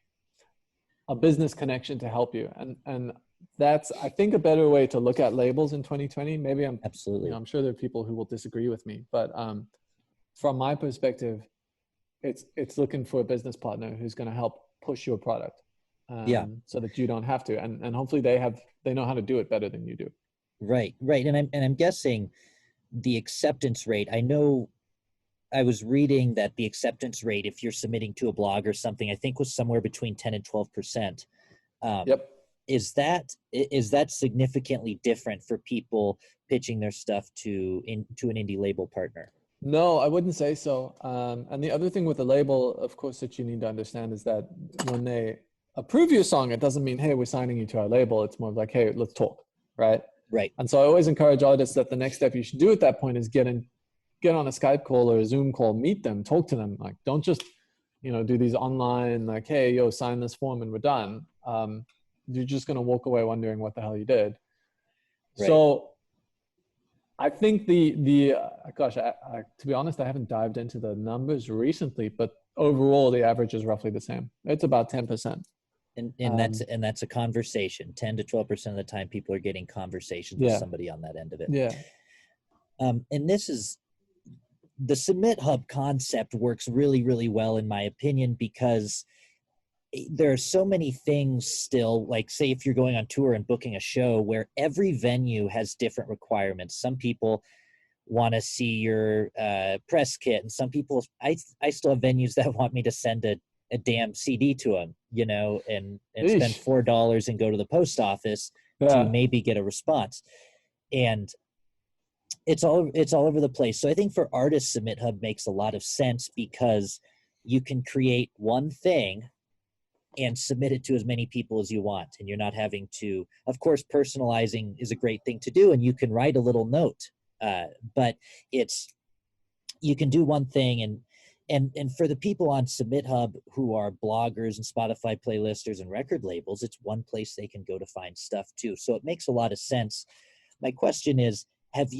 a business connection to help you. And that's, I think, a better way to look at labels in 2020. Maybe Absolutely. I'm sure there are people who will disagree with me, but from my perspective, it's looking for a business partner who's going to help push your product, so that you don't have to, and hopefully they know how to do it better than you do. Right. And I'm guessing the acceptance rate, I know I was reading that the acceptance rate, if you're submitting to a blog or something, I think was somewhere between 10 and 12%. Yep. Is that significantly different for people pitching their stuff to an indie label partner? No, I wouldn't say so. And the other thing with the label, of course, that you need to understand is that when they approve your song, it doesn't mean, hey, we're signing you to our label. It's more like, hey, let's talk, right? Right. And so I always encourage artists that the next step you should do at that point is get on a Skype call or a Zoom call, meet them, talk to them. Like, don't just, do these online, like, hey, yo, sign this form and we're done. You're just going to walk away wondering what the hell you did. Right. So I think gosh, to be honest, I haven't dived into the numbers recently, but overall the average is roughly the same. It's about 10%. And that's a conversation. 10 to 12% of the time people are getting conversations with somebody on that end of it. Yeah. And this is, the SubmitHub concept works really, really well in my opinion, because there are so many things still, like say if you're going on tour and booking a show, where every venue has different requirements. Some people want to see your press kit, and some people, I still have venues that want me to send a damn CD to them, and spend $4 and go to the post office to maybe get a response. And it's all over the place. So I think for artists, SubmitHub makes a lot of sense, because you can create one thing and submit it to as many people as you want. And you're not having to, of course, personalizing is a great thing to do, and you can write a little note, but you can do one thing. And for the people on SubmitHub who are bloggers and Spotify playlisters and record labels, it's one place they can go to find stuff too. So it makes a lot of sense. My question is, Have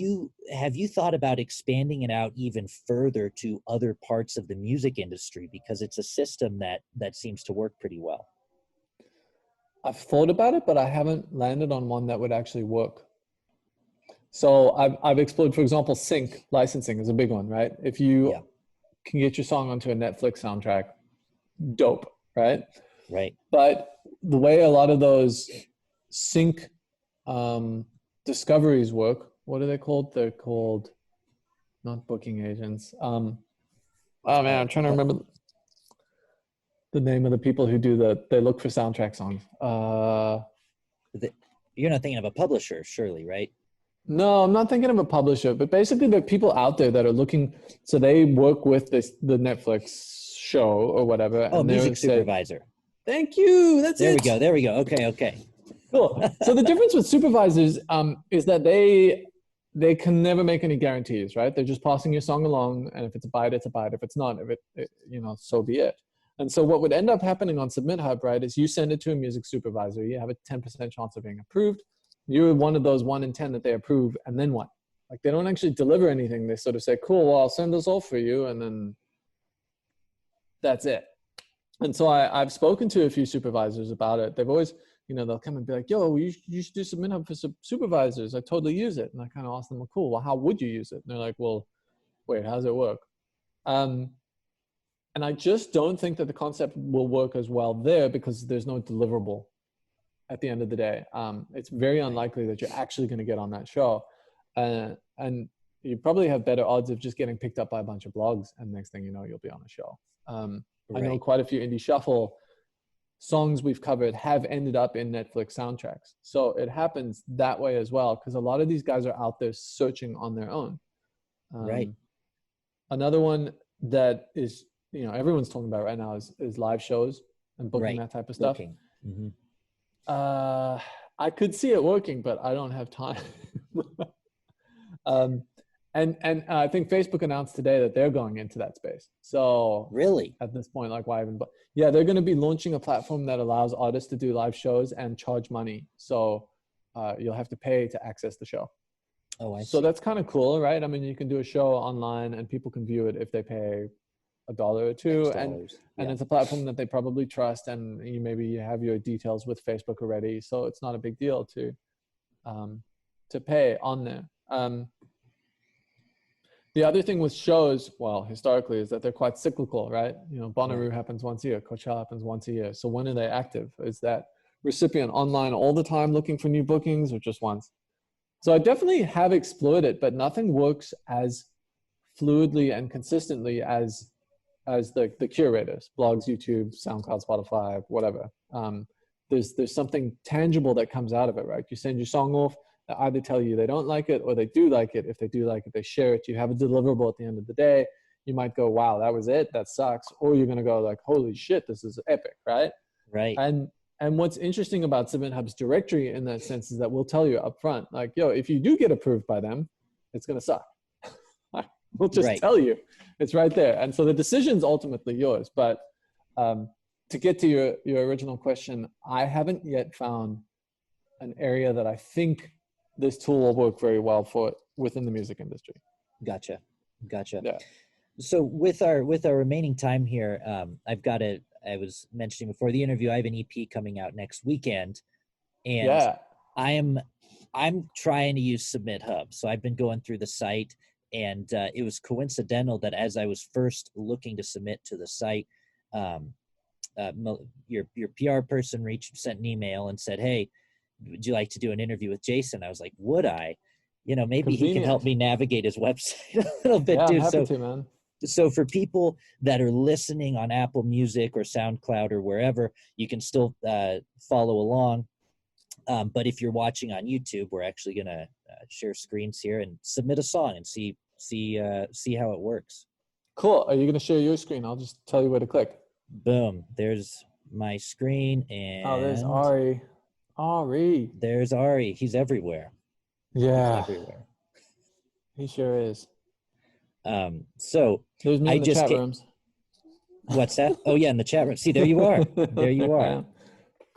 you thought about expanding it out even further to other parts of the music industry, because it's a system that seems to work pretty well? I've thought about it, but I haven't landed on one that would actually work. So I've explored, for example, sync licensing is a big one, right? If you Yeah. can get your song onto a Netflix soundtrack, dope, right? Right. But the way a lot of those sync discoveries work, what are they called? They're called not booking agents. Oh man, I'm trying to remember the name of the people who they look for soundtrack songs. You're not thinking of a publisher, surely, right? No, I'm not thinking of a publisher, but basically there are people out there that are looking, so they work with the Netflix show or whatever. Oh, and music supervisor. Thank you. That's There it. we go. There we go. Okay. Cool. So the difference with supervisors is that they can never make any guarantees, right? They're just passing your song along, and if it's a bite, it's a bite. If it's not, so be it. And so what would end up happening on SubmitHub, right, is you send it to a music supervisor. You have a 10% chance of being approved. You're one of those 1 in 10 that they approve, and then what? Like, they don't actually deliver anything. They sort of say, cool, well, I'll send this off for you, and then that's it. And so I've spoken to a few supervisors about it. They've always, they'll come and be like, yo, you should do SubmitHub for supervisors. I totally use it. And I kind of ask them, well, cool, well, how would you use it? And they're like, well, wait, how does it work? And I just don't think that the concept will work as well there, because there's no deliverable at the end of the day. It's very unlikely that you're actually going to get on that show. And you probably have better odds of just getting picked up by a bunch of blogs, and next thing you know, you'll be on a show. I know quite a few indie shuffle songs we've covered have ended up in Netflix soundtracks. So it happens that way as well, because a lot of these guys are out there searching on their own. Right. Another one that is, everyone's talking about right now is live shows and booking that type of stuff. Mm-hmm. I could see it working, but I don't have time. And I think Facebook announced today that they're going into that space. So really, at this point, like, why even? But yeah, they're going to be launching a platform that allows artists to do live shows and charge money. So you'll have to pay to access the show. Oh, I see. So that's kind of cool, right? I mean, you can do a show online and people can view it if they pay $1 or $2, and it's a platform that they probably trust, and maybe you have your details with Facebook already, so it's not a big deal to pay on there. The other thing with shows, well, historically, is that they're quite cyclical, right? Bonnaroo happens once a year, Coachella happens once a year. So when are they active? Is that recipient online all the time looking for new bookings, or just once? So I definitely have explored it, but nothing works as fluidly and consistently as the curators, blogs, YouTube, SoundCloud, Spotify, whatever. There's something tangible that comes out of it, right? You send your song off, they either tell you they don't like it or they do like it. If they do like it, they share it. You have a deliverable at the end of the day. You might go, wow, that was it, that sucks. Or you're gonna go like, holy shit, this is epic, right? Right. And what's interesting about SubmitHub's directory in that sense is that we'll tell you up front, like, yo, if you do get approved by them, it's gonna suck. We'll just tell you. It's right there. And so the decision's ultimately yours. But to get to your original question, I haven't yet found an area that I think this tool will work very well for within the music industry. Gotcha. Yeah. So with our remaining time here, I was mentioning before the interview, I have an EP coming out next weekend, and I'm trying to use SubmitHub. So I've been going through the site, and it was coincidental that as I was first looking to submit to the site, your PR person sent an email and said, hey, would you like to do an interview with Jason? I was like, would I? Maybe he can help me navigate his website a little bit too. I'm happy to, man. So for people that are listening on Apple Music or SoundCloud or wherever, you can still follow along. But if you're watching on YouTube, we're actually going to share screens here and submit a song and see how it works. Cool. Are you going to share your screen? I'll just tell you where to click. Boom. There's my screen, and there's Ari. There's Ari. He's everywhere. Yeah. He's everywhere. He sure is. So there's me in the chat rooms. What's that? Oh yeah, in the chat room. See, there you are. There you are.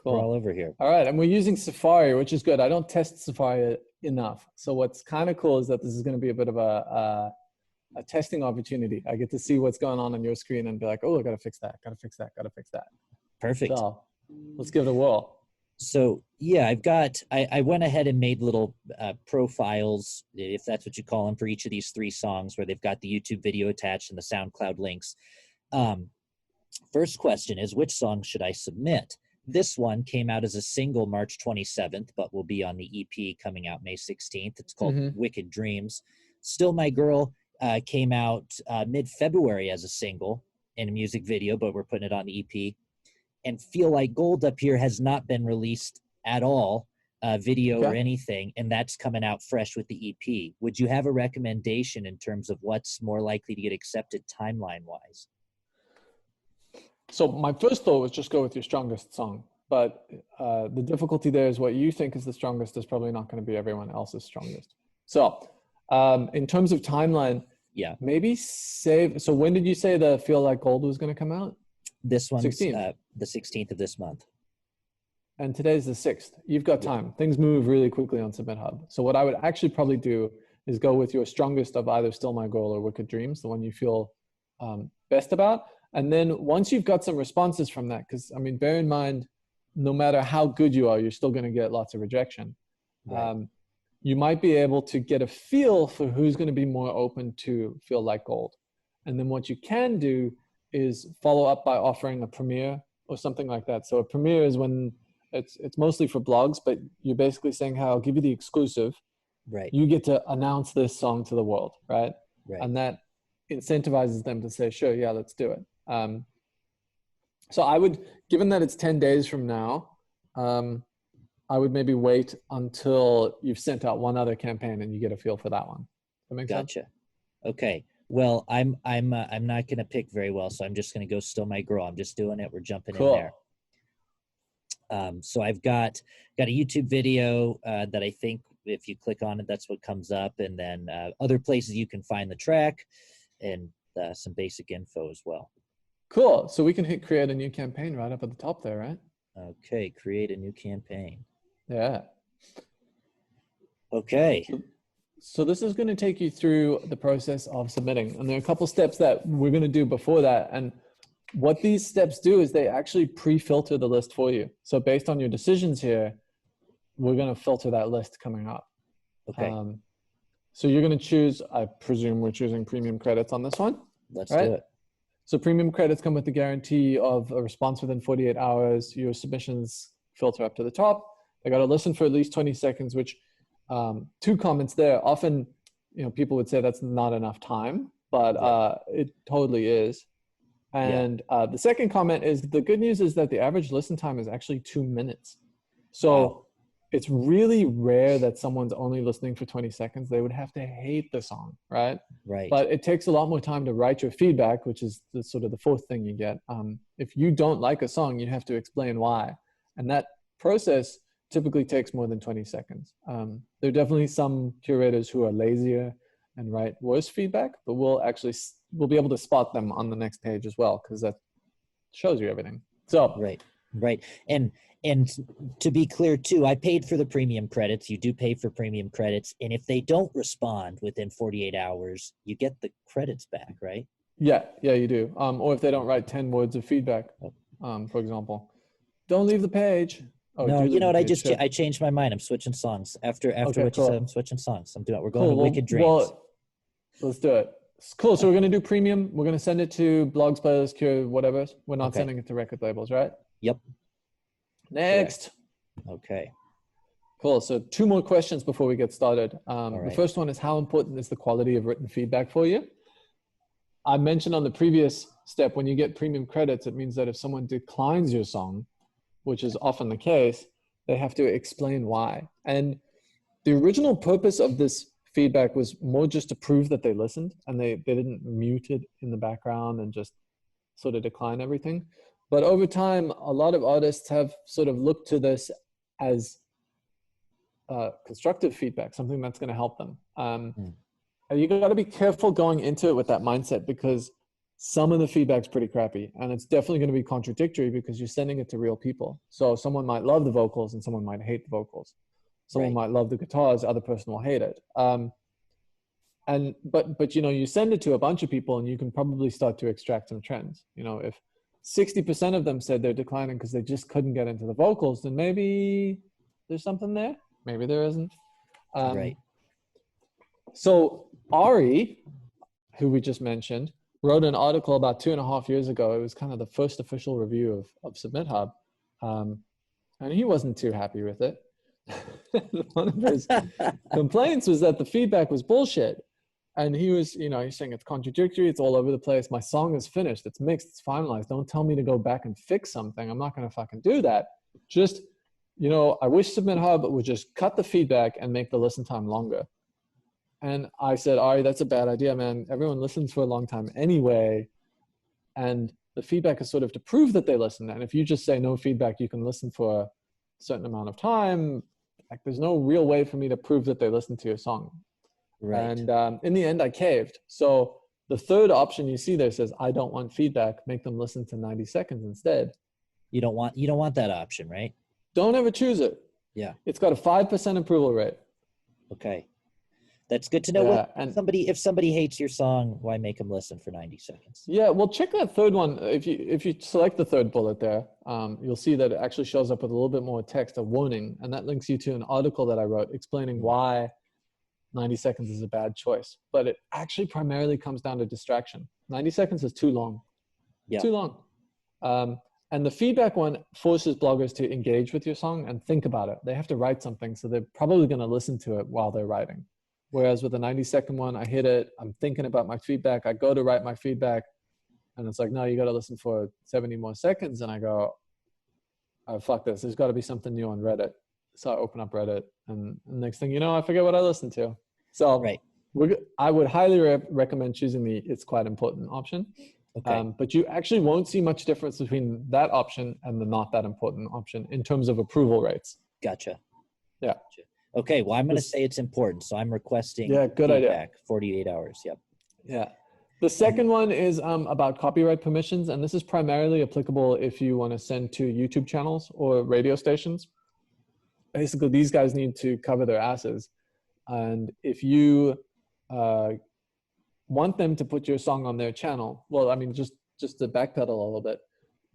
Cool. We're all over here. All right, and we're using Safari, which is good. I don't test Safari enough. So what's kind of cool is that this is going to be a bit of a testing opportunity. I get to see what's going on your screen and be like, oh, I got to fix that, got to fix that, got to fix that. Perfect. So let's give it a whirl. So yeah, I went ahead and made little profiles, if that's what you call them, for each of these 3 songs where they've got the YouTube video attached and the SoundCloud links. First question is, which song should I submit? This one came out as a single March 27th, but will be on the EP coming out May 16th. It's called Wicked Dreams. Still My Girl came out mid-February as a single in a music video, but we're putting it on the EP. And Feel Like Gold up here has not been released at all, video or anything, and that's coming out fresh with the EP. Would you have a recommendation in terms of what's more likely to get accepted timeline-wise? So my first thought was just go with your strongest song, but the difficulty there is what you think is the strongest is probably not going to be everyone else's strongest. So in terms of timeline, maybe save. So when did you say the Feel Like Gold was going to come out? This one's 16th. The 16th of this month. And today's the 6th. You've got time. Things move really quickly on SubmitHub. So what I would actually probably do is go with your strongest of either Still My Girl or Wicked Dreams, the one you feel best about. And then once you've got some responses from that, because I mean, bear in mind, no matter how good you are, you're still going to get lots of rejection. Right. You might be able to get a feel for who's going to be more open to Feel Like Gold. And then what you can do is follow up by offering a premiere or something like that. So a premiere is when it's mostly for blogs, but you're basically saying, how I'll give you the exclusive. Right. You get to announce this song to the world, right? Right. And that incentivizes them to say, sure, yeah, let's do it. So I would, given that it's 10 days from now, I would maybe wait until you've sent out one other campaign and you get a feel for that one. That makes sense? Gotcha. Okay. Well, I'm not going to pick very well, so I'm just going to go Still My Girl. I'm just doing it. We're jumping in there. So I've got a YouTube video that I think if you click on it, that's what comes up, and then other places you can find the track and some basic info as well. Cool. So we can hit create a new campaign right up at the top there, right? Okay. Create a new campaign. Yeah. Okay. So this is going to take you through the process of submitting. And there are a couple steps that we're going to do before that. And what these steps do is they actually pre-filter the list for you. So based on your decisions here, we're going to filter that list coming up. Okay. So you're going to choose, I presume we're choosing premium credits on this one. Let's do it. So premium credits come with the guarantee of a response within 48 hours. Your submissions filter up to the top. They got to listen for at least 20 seconds, which 2 comments there. Often, people would say that's not enough time, but it totally is. And the second comment is the good news is that the average listen time is actually 2 minutes. So it's really rare that someone's only listening for 20 seconds. They would have to hate the song, right? Right. But it takes a lot more time to write your feedback, which is sort of the 4th thing you get. If you don't like a song, you have to explain why. And that process typically takes more than 20 seconds. There are definitely some curators who are lazier and write worse feedback, but we'll be able to spot them on the next page as well, because that shows you everything. So right. And to be clear too, I paid for the premium credits. You do pay for premium credits, and if they don't respond within 48 hours, you get the credits back, right? Yeah, you do. Or if they don't write 10 words of feedback, for example, don't leave the page. Oh, no, you know what? I changed my mind. I'm switching songs after Okay, what cool. you said. I'm switching songs. We're going to Wicked Dreams. Well, let's do it. Cool. So we're going to do premium. We're going to send it to blogs, players, cure, whatever. We're not sending it to record labels, right? Yep. Next. Correct. Okay. Cool. So 2 more questions before we get started. Right. The first one is, how important is the quality of written feedback for you? I mentioned on the previous step, when you get premium credits, it means that if someone declines your song, which is often the case, they have to explain why. And the original purpose of this feedback was more just to prove that they listened and they didn't mute it in the background and just sort of decline everything. But over time, a lot of artists have sort of looked to this as constructive feedback, something that's going to help them. You got to be careful going into it with that mindset, because some of the feedback's pretty crappy, and it's definitely going to be contradictory because you're sending it to real people. So someone might love the vocals and someone might hate the vocals. Someone might love the guitars, other person will hate it. But you know, you send it to a bunch of people and you can probably start to extract some trends. You know, if 60% of them said they're declining because they just couldn't get into the vocals, then maybe there's something there. Maybe there isn't. Right. So Ari, who we just mentioned, wrote an article about 2.5 years ago. It was kind of the first official review of SubmitHub. And he wasn't too happy with it. One of his complaints was that the feedback was bullshit. And he was, you know, he's saying it's contradictory, it's all over the place. My song is finished, it's mixed, it's finalized. Don't tell me to go back and fix something. I'm not going to fucking do that. Just, you know, I wish SubmitHub would just cut the feedback and make the listen time longer. And I said, Ari, that's a bad idea, man. Everyone listens for a long time anyway. And the feedback is sort of to prove that they listen. And if you just say no feedback, you can listen for a certain amount of time. Like, there's no real way for me to prove that they listen to your song. Right. And in the end, I caved. So the third option you see there says, I don't want feedback. Make them listen to 90 seconds instead. You don't want that option, right? Don't ever choose it. Yeah. It's got a 5% approval rate. Okay. That's good to know. Yeah, If somebody hates your song, why make them listen for 90 seconds? Yeah, well, check that third one. If you select the third bullet there, you'll see that it actually shows up with a little bit more text, a warning, and that links you to an article that I wrote explaining why 90 seconds is a bad choice. But it actually primarily comes down to distraction. 90 seconds is too long. Yeah. Too long. And the feedback one forces bloggers to engage with your song and think about it. They have to write something, so they're probably going to listen to it while they're writing. Whereas with the 90-second one, I hit it, I'm thinking about my feedback, I go to write my feedback, and it's like, no, you got to listen for 70 more seconds. And I go, oh, fuck this, there's got to be something new on Reddit. So I open up Reddit, and next thing you know, I forget what I listened to. So I would highly recommend choosing the it's quite important option. Okay. But you actually won't see much difference between that option and the not that important option in terms of approval rates. Gotcha. Yeah. Gotcha. Okay, well, I'm going to say it's important, so I'm requesting good feedback, idea. 48 hours, yep. Yeah. The second one is about copyright permissions, and this is primarily applicable if you want to send to YouTube channels or radio stations. Basically, these guys need to cover their asses. And if you want them to put your song on their channel, well, I mean, just to backpedal a little bit,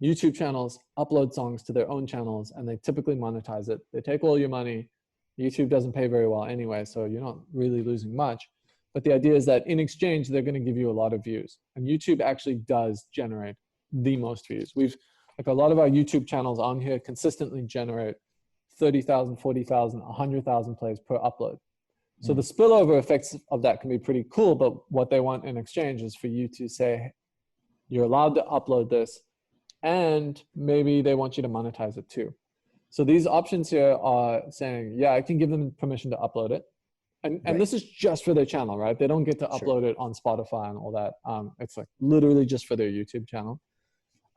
YouTube channels upload songs to their own channels, and they typically monetize it. They take all your money. YouTube doesn't pay very well anyway, so you're not really losing much. But the idea is that in exchange, they're going to give you a lot of views. And YouTube actually does generate the most views. Like a lot of our YouTube channels on here consistently generate 30,000, 40,000, 100,000 plays per upload. So the spillover effects of that can be pretty cool, but what they want in exchange is for you to say, you're allowed to upload this, and maybe they want you to monetize it too. So these options here are saying, yeah, I can give them permission to upload it. And this is just for their channel, right? They don't get to upload it on Spotify and all that. It's like literally just for their YouTube channel.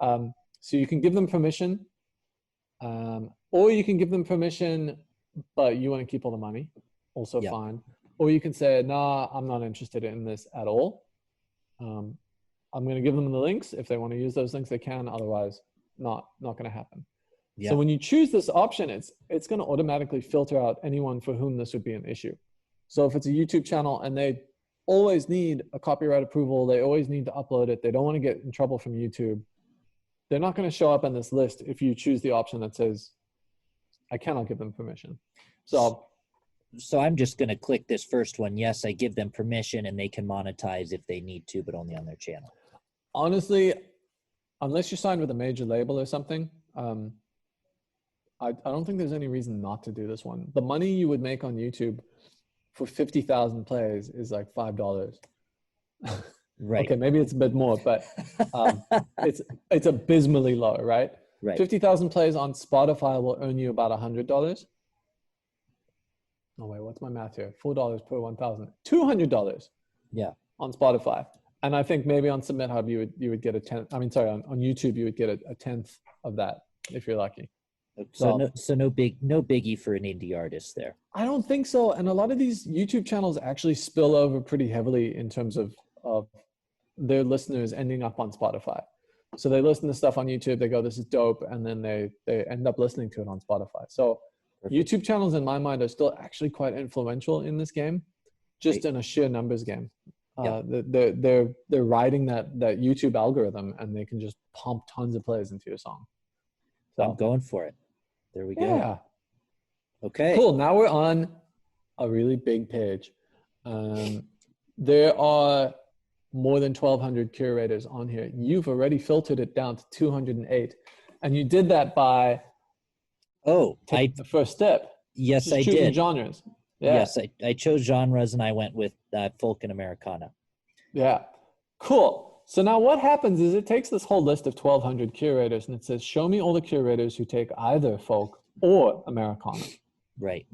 So you can give them permission, or you can give them permission, but you want to keep all the money, also fine. Or you can say, nah, I'm not interested in this at all. I'm going to give them the links. If they want to use those links, they can. Otherwise, not going to happen. So when you choose this option, it's going to automatically filter out anyone for whom this would be an issue. So if it's a YouTube channel and they always need a copyright approval, they always need to upload it, they don't want to get in trouble from YouTube, they're not going to show up on this list if you choose the option that says, I cannot give them permission. So I'm just going to click this first one. Yes, I give them permission and they can monetize if they need to, but only on their channel. Honestly, unless you're signed with a major label or something, I don't think there's any reason not to do this one. The money you would make on YouTube for 50,000 plays is like $5. Right. Okay, maybe it's a bit more, but it's abysmally low, right? Right. 50,000 plays on Spotify will earn you about $100. Oh wait, what's my math here? $4 per 1,000, $200. Yeah. On Spotify, and I think maybe on SubmitHub you would get a tenth. I mean, sorry, on YouTube you would get a tenth of that if you're lucky. So no biggie for an indie artist there. I don't think so. And a lot of these YouTube channels actually spill over pretty heavily in terms of their listeners ending up on Spotify. So they listen to stuff on YouTube, they go, this is dope, and then they end up listening to it on Spotify. So YouTube channels, in my mind, are still actually quite influential in this game, just in a sheer numbers game. They're riding that YouTube algorithm, and they can just pump tons of plays into your song. So I'm going for it. There we go. yeah. Okay. Cool. Now we're on a really big page. There are more than 1,200 curators on here. You've already filtered it down to 208. And you did that by taking the first step. Yes, I choosing did. Genres. Yeah. Yes, I chose genres, and I went with folk and Americana. Yeah. Cool. So now what happens is it takes this whole list of 1,200 curators, and it says, show me all the curators who take either folk or Americana. Right.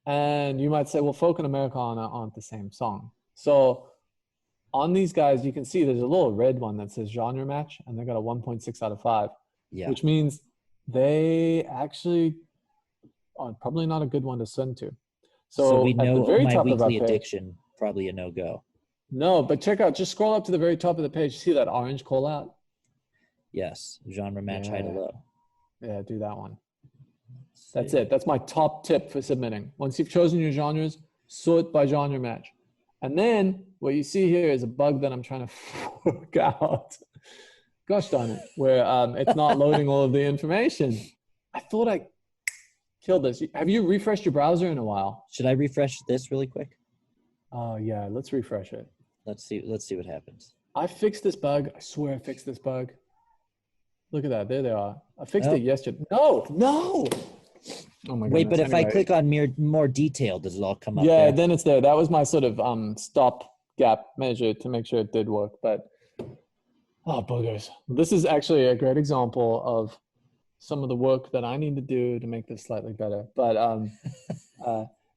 And you might say, well, folk and Americana aren't the same song. So on these guys, you can see there's a little red one that says genre match, and they got a 1.6 out of 5, which means they actually are probably not a good one to send to. So we know at the very My top of our Weekly page, Addiction, probably a no-go. No, but check out, just scroll up to the very top of the page. See that orange call out? Yes, genre match high to low. Yeah, do that one. That's it. That's my top tip for submitting. Once you've chosen your genres, sort by genre match. And then what you see here is a bug that I'm trying to work out. Gosh darn it, where it's not loading all of the information. I thought I killed this. Have you refreshed your browser in a while? Should I refresh this really quick? Oh yeah, let's refresh it. Let's see what happens. I fixed this bug. I swear I fixed this bug. Look at that. There they are. I fixed it yesterday. No. Oh my god. Wait, but if I click on more detail, does it all come up? Yeah, there? then it's there. That was my sort of stop gap measure to make sure it did work. But oh boogers. This is actually a great example of some of the work that I need to do to make this slightly better. But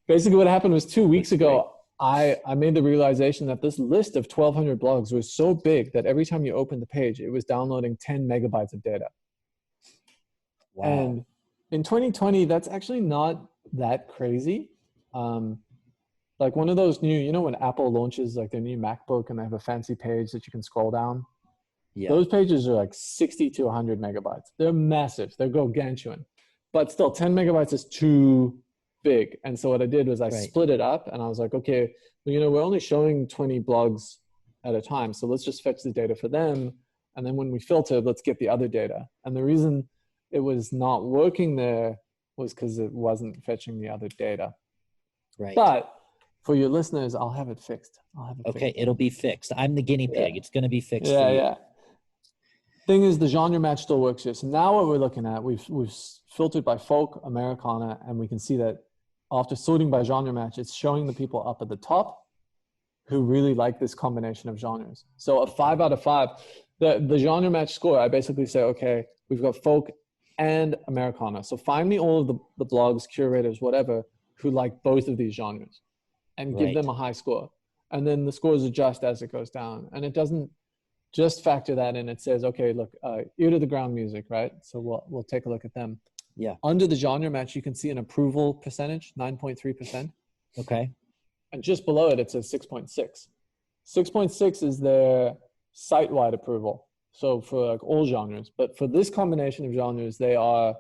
basically what happened was 2 weeks ago, I made the realization that this list of 1,200 blogs was so big that every time you opened the page, it was downloading 10 megabytes of data. Wow. And in 2020, that's actually not that crazy. Like one of those new, when Apple launches like their new MacBook and they have a fancy page that you can scroll down. Yeah. Those pages are like 60 to 100 megabytes. They're massive. They're gargantuan. But still, 10 megabytes is too big. And so what I did was I split it up, and I was like, okay, well, we're only showing 20 blogs at a time. So let's just fetch the data for them. And then when we filter, let's get the other data. And the reason it was not working there was because it wasn't fetching the other data. Right. But for your listeners, I'll have it fixed. Okay, it'll be fixed. I'm the guinea pig. Yeah. It's going to be fixed for you. Yeah. Thing is, the genre match still works here. So now what we're looking at, we've filtered by folk, Americana, and we can see that after sorting by genre match, it's showing the people up at the top who really like this combination of genres. So a 5 out of 5, the genre match score, I basically say, okay, we've got folk and Americana. So find me all of the blogs, curators, whatever, who like both of these genres and give them a high score. And then the scores adjust as it goes down. And it doesn't just factor that in. It says, okay, look, ear to the ground music, right? So we'll take a look at them. Yeah. Under the genre match, you can see an approval percentage, 9.3%. Okay. And just below it, it says 6.6. 6.6 is their site-wide approval. So for like all genres, but for this combination of genres, they are,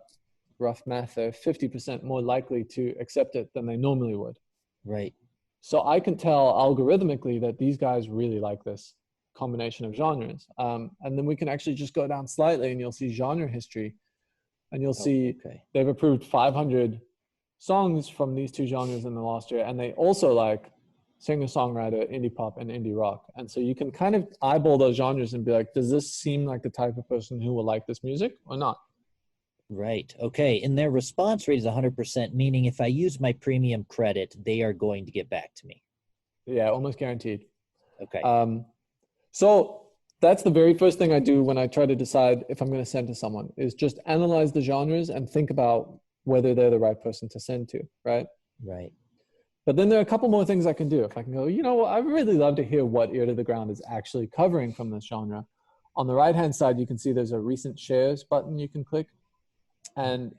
rough math, they're 50% more likely to accept it than they normally would. Right. So I can tell algorithmically that these guys really like this combination of genres. And then we can actually just go down slightly and you'll see genre history. And you'll see they've approved 500 songs from these two genres in the last year. And they also like singer-songwriter, indie pop, and indie rock. And so you can kind of eyeball those genres and be like, does this seem like the type of person who will like this music or not? Right. Okay. And their response rate is 100%, meaning if I use my premium credit, they are going to get back to me. Yeah, almost guaranteed. Okay. So that's the very first thing I do when I try to decide if I'm going to send to someone, is just analyze the genres and think about whether they're the right person to send to, right? Right. But then there are a couple more things I can do. If I can go, I really love to hear what Ear to the Ground is actually covering from this genre. On the right-hand side, you can see there's a recent shares button you can click. And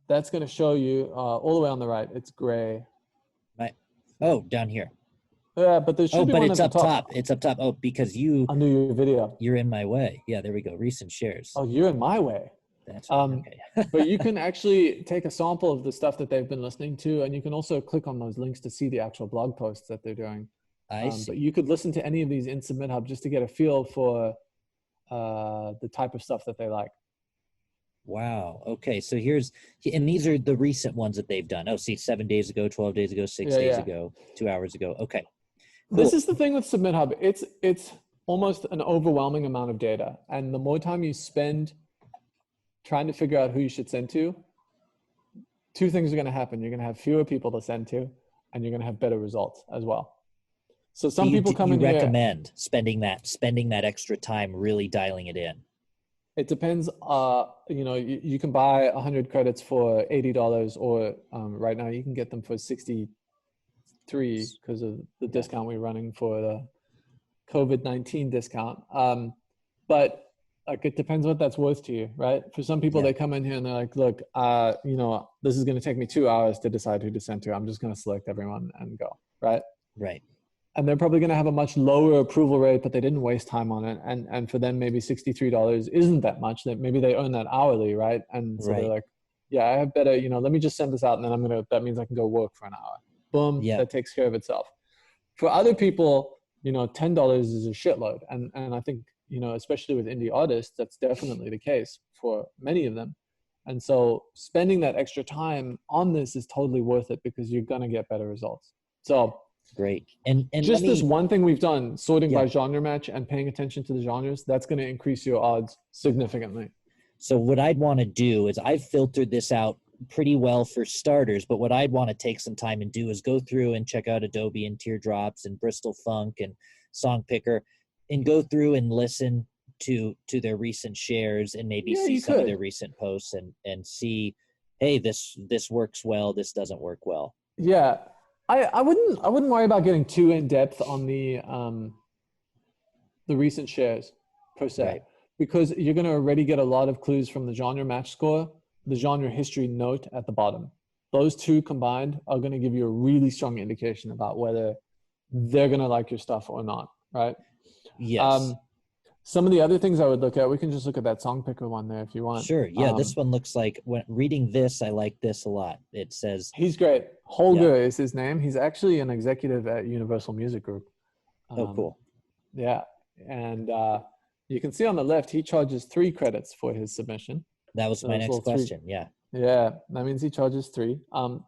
that's going to show you all the way on the right. It's gray. Right. Oh, down here. Yeah, but there should Oh, be but one it's at the up top. top. It's up top. Oh, because Under your video. you're in my way. Yeah, there we go. Recent shares. Oh, you're in my way. That's right. Okay. But you can actually take a sample of the stuff that they've been listening to, and you can also click on those links to see the actual blog posts that they're doing. I see. But you could listen to any of these in SubmitHub just to get a feel for the type of stuff that they like. Wow. Okay. So and these are the recent ones that they've done. Oh, see, 7 days ago, 12 days ago, 6 days ago, 2 hours ago. Okay. Cool. This is the thing with SubmitHub. It's almost an overwhelming amount of data. And the more time you spend trying to figure out who you should send to, two things are going to happen. You're going to have fewer people to send to, and you're going to have better results as well. So some people come in here. You recommend spending that extra time really dialing it in. It depends. You can buy 100 credits for $80, or right now you can get them for 63 because of the discount we're running for the COVID-19 discount. But like, it depends what that's worth to you, right? For some people, they come in here and they're like, look, this is going to take me 2 hours to decide who to send to. I'm just going to select everyone and go, right? Right. And they're probably going to have a much lower approval rate, but they didn't waste time on it. And for them, maybe $63 isn't that much. That maybe they earn that hourly, right? And so they're like, yeah, I have better, let me just send this out, and then that means I can go work for an hour. Boom, that takes care of itself. For other people, $10 is a shitload. And I think, especially with indie artists, that's definitely the case for many of them. And so spending that extra time on this is totally worth it because you're going to get better results. So great. And just this one thing we've done, sorting by genre match and paying attention to the genres, that's going to increase your odds significantly. So what I'd want to do is I've filtered this out pretty well for starters, but what I'd want to take some time and do is go through and check out Adobe and Teardrops and Bristol Funk and Song Picker, and go through and listen to their recent shares and maybe see some of their recent posts and see, hey, this works well, this doesn't work well. Yeah. I wouldn't worry about getting too in depth on the recent shares per se, because you're going to already get a lot of clues from the genre match score, the genre history note at the bottom. Those two combined are going to give you a really strong indication about whether they're going to like your stuff or not, right? Yes. Some of the other things I would look at, we can just look at that Song Picker one there if you want. Sure. Yeah, this one looks like, when reading this, I like this a lot. It says... He's great. Holger is his name. He's actually an executive at Universal Music Group. Oh, cool. Yeah. And you can see on the left, he charges 3 credits for his submission. That was my next question. Yeah. Yeah, that means he charges 3.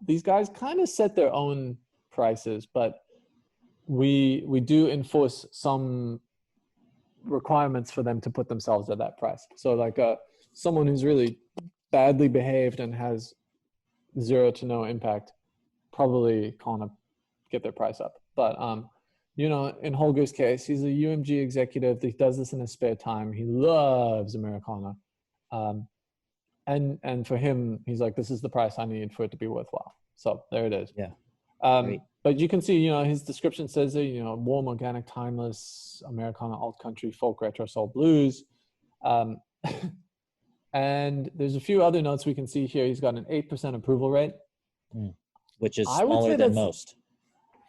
These guys kind of set their own prices, but we do enforce some requirements for them to put themselves at that price. So like someone who's really badly behaved and has 0 to no impact probably can't get their price up. But in Holger's case, he's a UMG executive. He does this in his spare time. He loves Americana. And for him, he's like, this is the price I need for it to be worthwhile. So there it is. Yeah. But you can see, his description says, warm, organic, timeless, Americana, alt country, folk, retro, soul, blues. And there's a few other notes we can see here. He's got an 8% approval rate. Which is smaller than most.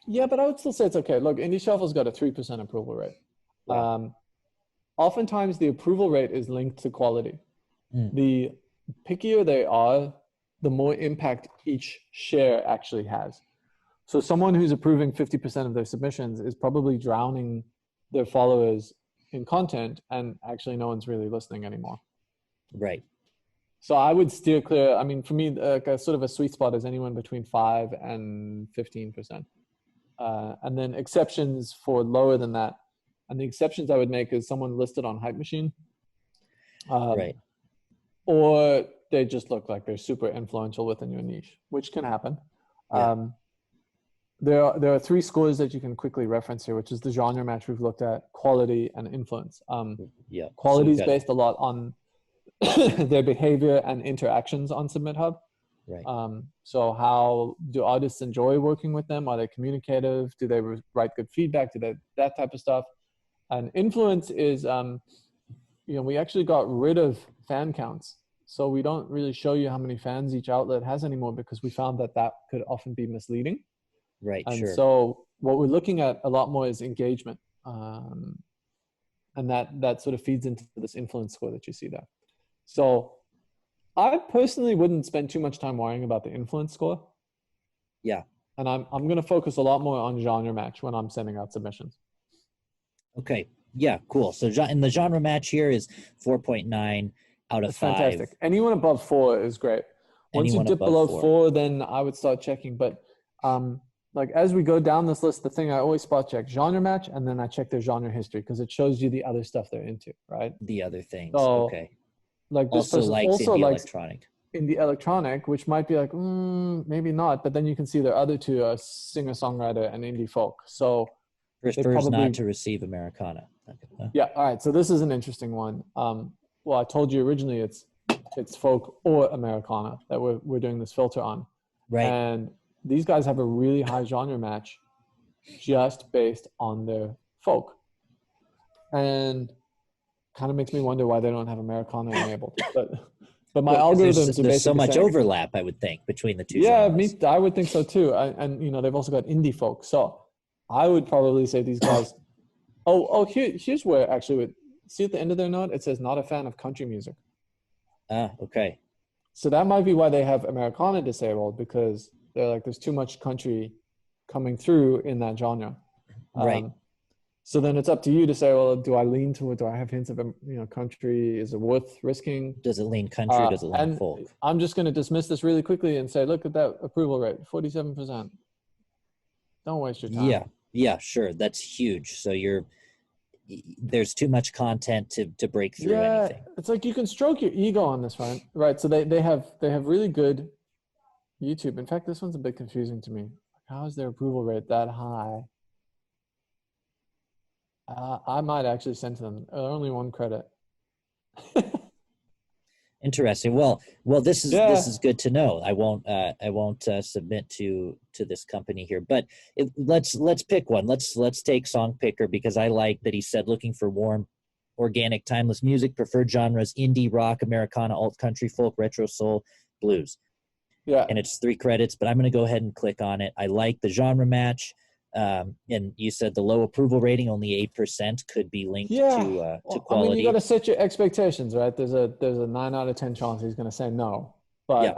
Yeah, but I would still say it's okay. Look, Indie Shuffle's got a 3% approval rate. Wow. Oftentimes, the approval rate is linked to quality. The pickier they are, the more impact each share actually has. So someone who's approving 50% of their submissions is probably drowning their followers in content, and actually no one's really listening anymore. Right. So I would steer clear. I mean, for me, a sort of a sweet spot is anyone between 5 and 15%. And then exceptions for lower than that. And the exceptions I would make is someone listed on Hype Machine. Right. Or they just look like they're super influential within your niche, which can happen. Yeah. There are 3 scores that you can quickly reference here, which is the genre match we've looked at, quality, and influence. Quality is based a lot on their behavior and interactions on SubmitHub. Right. So how do artists enjoy working with them? Are they communicative? Do they write good feedback? That type of stuff? And influence is, we actually got rid of fan counts. So we don't really show you how many fans each outlet has anymore because we found that could often be misleading. Right, and sure. So what we're looking at a lot more is engagement. And that sort of feeds into this influence score that you see there. So I personally wouldn't spend too much time worrying about the influence score. Yeah. And I'm going to focus a lot more on genre match when I'm sending out submissions. Okay. Yeah, cool. So and the genre match here is 4.9 out of It's 5. fantastic. Anyone above 4 is great. Once Anyone you dip above below 4. 4, then I would start checking. But like as we go down this list, the thing I always spot check genre match, and then I check their genre history because it shows you the other stuff they're into, right? The other things. So, okay. Like this Also person likes also indie likes electronic. indie electronic, which might be like maybe not, but then you can see their other two are singer songwriter and indie folk. So Prefers not to receive Americana. Okay. Yeah. All right. So this is an interesting one. Well, I told you originally it's folk or Americana that we're doing this filter on. Right. And these guys have a really high genre match just based on their folk. And kind of makes me wonder why they don't have Americana enabled. But my algorithms are there's so basically much saying, overlap, I would think, between the two yeah, genres. I would think so too. And you know, they've also got indie folk. So I would probably say these guys. Here's where actually, see at the end of their note, it says not a fan of country music. Ah, okay. So that might be why they have Americana disabled, because they're like, there's too much country coming through in that genre. Right. So then it's up to you to say, well, do I lean to it? Do I have hints of, country? Is it worth risking? Does it lean country? Does it lean folk? I'm just going to dismiss this really quickly and say, look at that approval rate, 47%. Don't waste your time. Yeah, sure. That's huge. So there's too much content to break through anything. It's like you can stroke your ego on this one, right? So they have really good YouTube. In fact, this one's a bit confusing to me. How is their approval rate that high? I might actually send to them only 1 credit. Interesting. Well, this is good to know. I won't submit to this company here, but let's pick one. Let's take Song Picker, because I like that he said looking for warm, organic, timeless music, preferred genres: indie, rock, Americana, alt country, folk, retro, soul, blues. Yeah. And it's 3 credits, but I'm going to go ahead and click on it. I like the genre match. And you said the low approval rating, only 8%, could be linked to quality. I mean, you got to set your expectations, right? There's a 9 out of 10 chance he's going to say no, but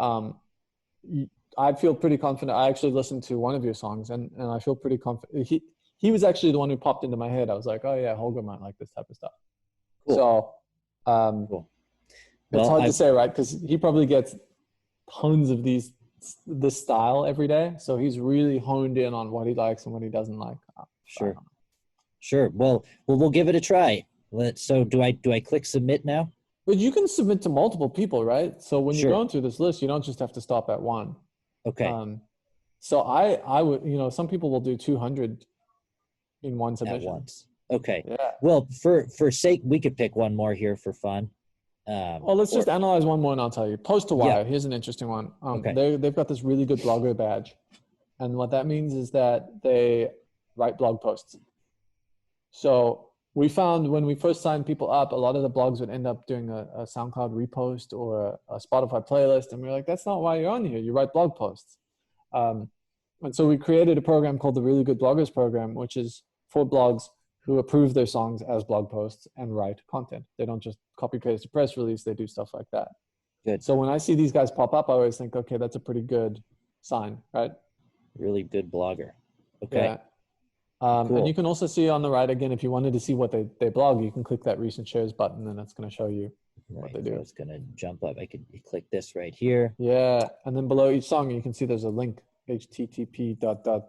I feel pretty confident. I actually listened to one of your songs, and I feel pretty confident. He was actually the one who popped into my head. I was like, oh yeah, Holger might like this type of stuff. Cool. So cool. It's hard to say, right? Because he probably gets tons of this style every day, so he's really honed in on what he likes and what he doesn't like. Sure. Well, we'll give it a try. So do I click submit now? But you can submit to multiple people, right? So when you're Sure. going through this list, you don't just have to stop at one. Okay. So I would, some people will do 200 in one submission at once. Okay. Yeah. Well, for sake, we could pick one more here for fun. Well, let's just analyze one more and I'll tell you. Post to wire. Here's an interesting one. Okay. They've got this really good blogger badge. And what that means is that they write blog posts. So we found when we first signed people up, a lot of the blogs would end up doing a SoundCloud repost or a Spotify playlist. And we were like, that's not why you're on here. You write blog posts. And so we created a program called the Really Good Bloggers Program, which is for blogs who approve their songs as blog posts and write content. They don't just copy paste a press release. They do stuff like that. Good. So when I see these guys pop up, I always think, okay, that's a pretty good sign, right? Really good blogger. Okay. Yeah. Cool. And you can also see on the right, again, if you wanted to see what they blog, you can click that recent shares button and that's going to show you what they do. So it's going to jump up. I could click this right here. Yeah. And then below each song, you can see there's a link, http://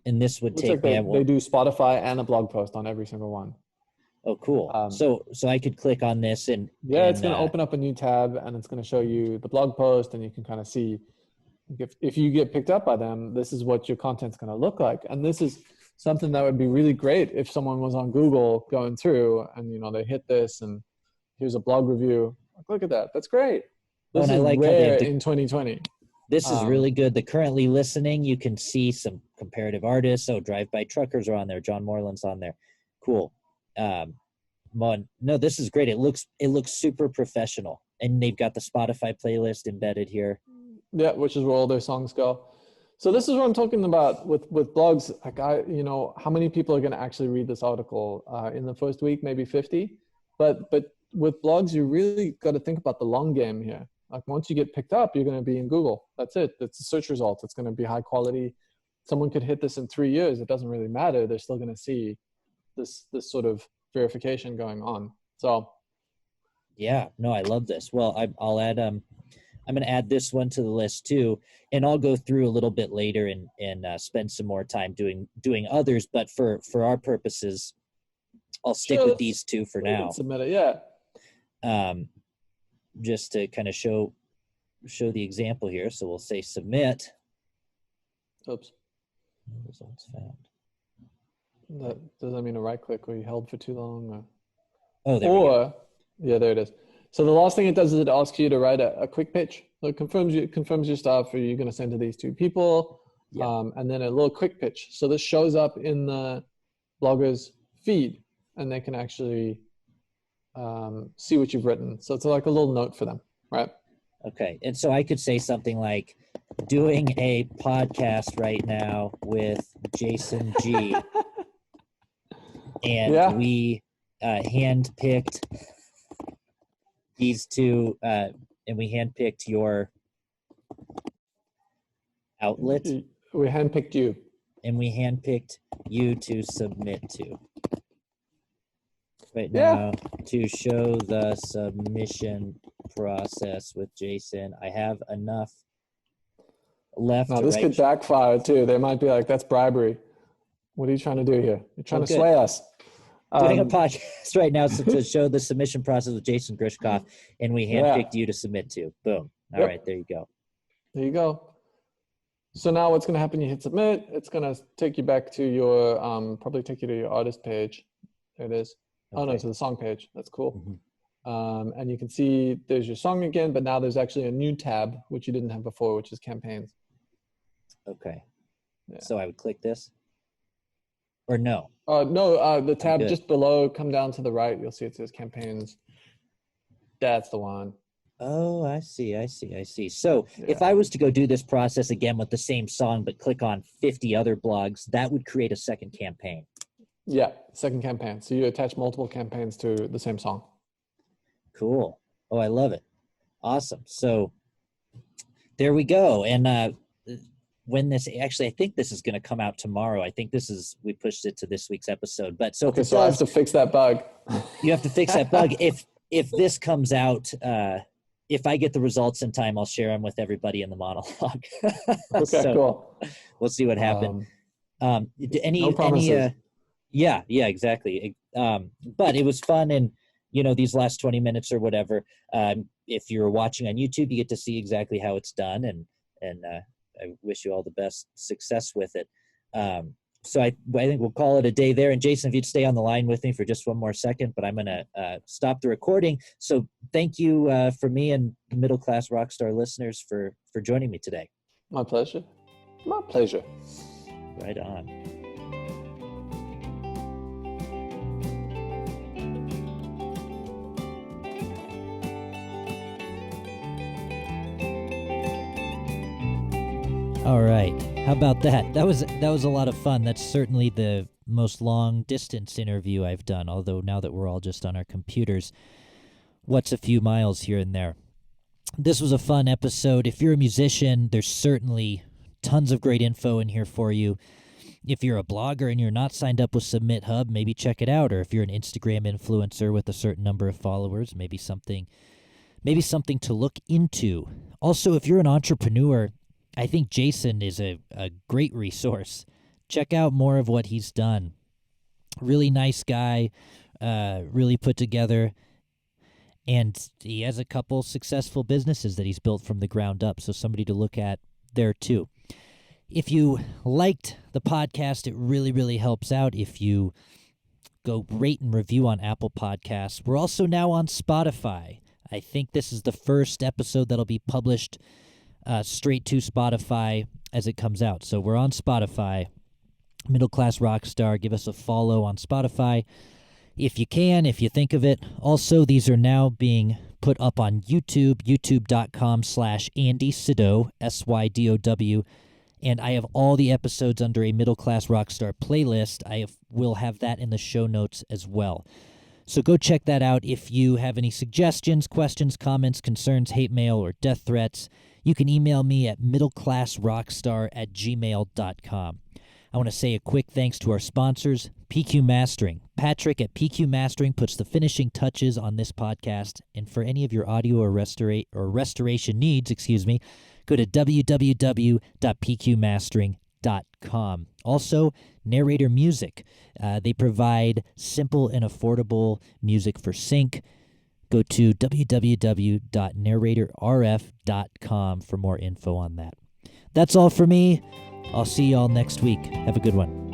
And this would take like they do Spotify and a blog post on every single one. Oh, cool. So I could click on this and it's going to open up a new tab and it's going to show you the blog post, and you can kind of see if you get picked up by them, this is what your content's going to look like. And this is something that would be really great if someone was on Google going through and, they hit this and here's a blog review. Look at that. That's great. This is rare in 2020. This is really good. The currently listening, you can see some comparative artists. Oh, Drive By Truckers are on there. John Moreland's on there. Cool. No, this is great. It looks super professional, and they've got the Spotify playlist embedded here. Yeah, which is where all their songs go. So this is what I'm talking about with blogs. Like how many people are going to actually read this article in the first week? Maybe 50. But with blogs, you really got to think about the long game here. Like once you get picked up, you're going to be in Google. That's it. That's the search results. It's going to be high quality. Someone could hit this in 3 years. It doesn't really matter. They're still going to see this sort of verification going on. So. Yeah, no, I love this. Well, I'll add I'm going to add this one to the list too, and I'll go through a little bit later and spend some more time doing others. But for our purposes, I'll stick with these two for now. Submit it, yeah. Just to kind of show the example here. So we'll say submit. Oops. No results found. Does that mean a right click or you held for too long? Or... Oh, there we go. Yeah, there it is. So the last thing it does is it asks you to write a quick pitch. So it confirms your stuff, or you're going to send to these two people, and then a little quick pitch. So this shows up in the blogger's feed, and they can actually see what you've written. So it's like a little note for them, right? Okay, and so I could say something like, doing a podcast right now with Jason G. And we handpicked these two, and we handpicked your outlet. We handpicked you. And we handpicked you to submit to. Right now, to show the submission process with Jason, I have enough left. Now, this could backfire too. They might be like, that's bribery. What are you trying to do here? You're trying to sway us. Doing a podcast right now to show the submission process with Jason Grishkoff, and we handpicked you to submit to. Boom. All right, there you go. There you go. So now what's going to happen, you hit submit. It's going to take you back to your, probably take you to your artist page. There it is. Okay. Oh, no, to the song page. That's cool. Mm-hmm. And you can see there's your song again, but now there's actually a new tab, which you didn't have before, which is campaigns. Okay. Yeah. So I would click this? Or no? No, the tab just below, come down to the right. You'll see it says campaigns. That's the one. Oh, I see. So if I was to go do this process again with the same song, but click on 50 other blogs, that would create a second campaign. Yeah, second campaign. So you attach multiple campaigns to the same song. Cool. Oh, I love it. Awesome. So there we go. And when this, actually, I think this is going to come out tomorrow. I think we pushed it to this week's episode. But so, okay, so I have to fix that bug. You have to fix that bug. If this comes out, if I get the results in time, I'll share them with everybody in the monologue. Okay, cool. We'll see what happens. No promises. Yeah, exactly. But it was fun, and these last 20 minutes or whatever. If you're watching on YouTube, you get to see exactly how it's done, and I wish you all the best success with it. So I think we'll call it a day there. And Jason, if you'd stay on the line with me for just one more second, but I'm going to stop the recording. So thank you for me and Middle Class Rockstar listeners for joining me today. My pleasure. My pleasure. Right on. All right. How about that? That was a lot of fun. That's certainly the most long distance interview I've done, although now that we're all just on our computers, what's a few miles here and there? This was a fun episode. If you're a musician, there's certainly tons of great info in here for you. If you're a blogger and you're not signed up with SubmitHub, maybe check it out. Or if you're an Instagram influencer with a certain number of followers, maybe something to look into. Also, if you're an entrepreneur, I think Jason is a great resource. Check out more of what he's done. Really nice guy, really put together. And he has a couple successful businesses that he's built from the ground up, so somebody to look at there too. If you liked the podcast, it really, really helps out if you go rate and review on Apple Podcasts. We're also now on Spotify. I think this is the first episode that'll be published straight to Spotify as it comes out. So we're on Spotify. Middle Class Rockstar. Give us a follow on Spotify if you can, if you think of it. Also, these are now being put up on YouTube, youtube.com/Andy Sydow, Sydow. And I have all the episodes under a Middle Class Rockstar playlist. Will have that in the show notes as well. So go check that out. If you have any suggestions, questions, comments, concerns, hate mail, or death threats, you can email me at middleclassrockstar@gmail.com. I want to say a quick thanks to our sponsors, PQ Mastering. Patrick at PQ Mastering puts the finishing touches on this podcast. And for any of your audio or restoration needs, go to www.pqmastering.com. Also, Narrator Music. They provide simple and affordable music for sync. Go to www.narratorrf.com for more info on that. That's all for me. I'll see y'all next week. Have a good one.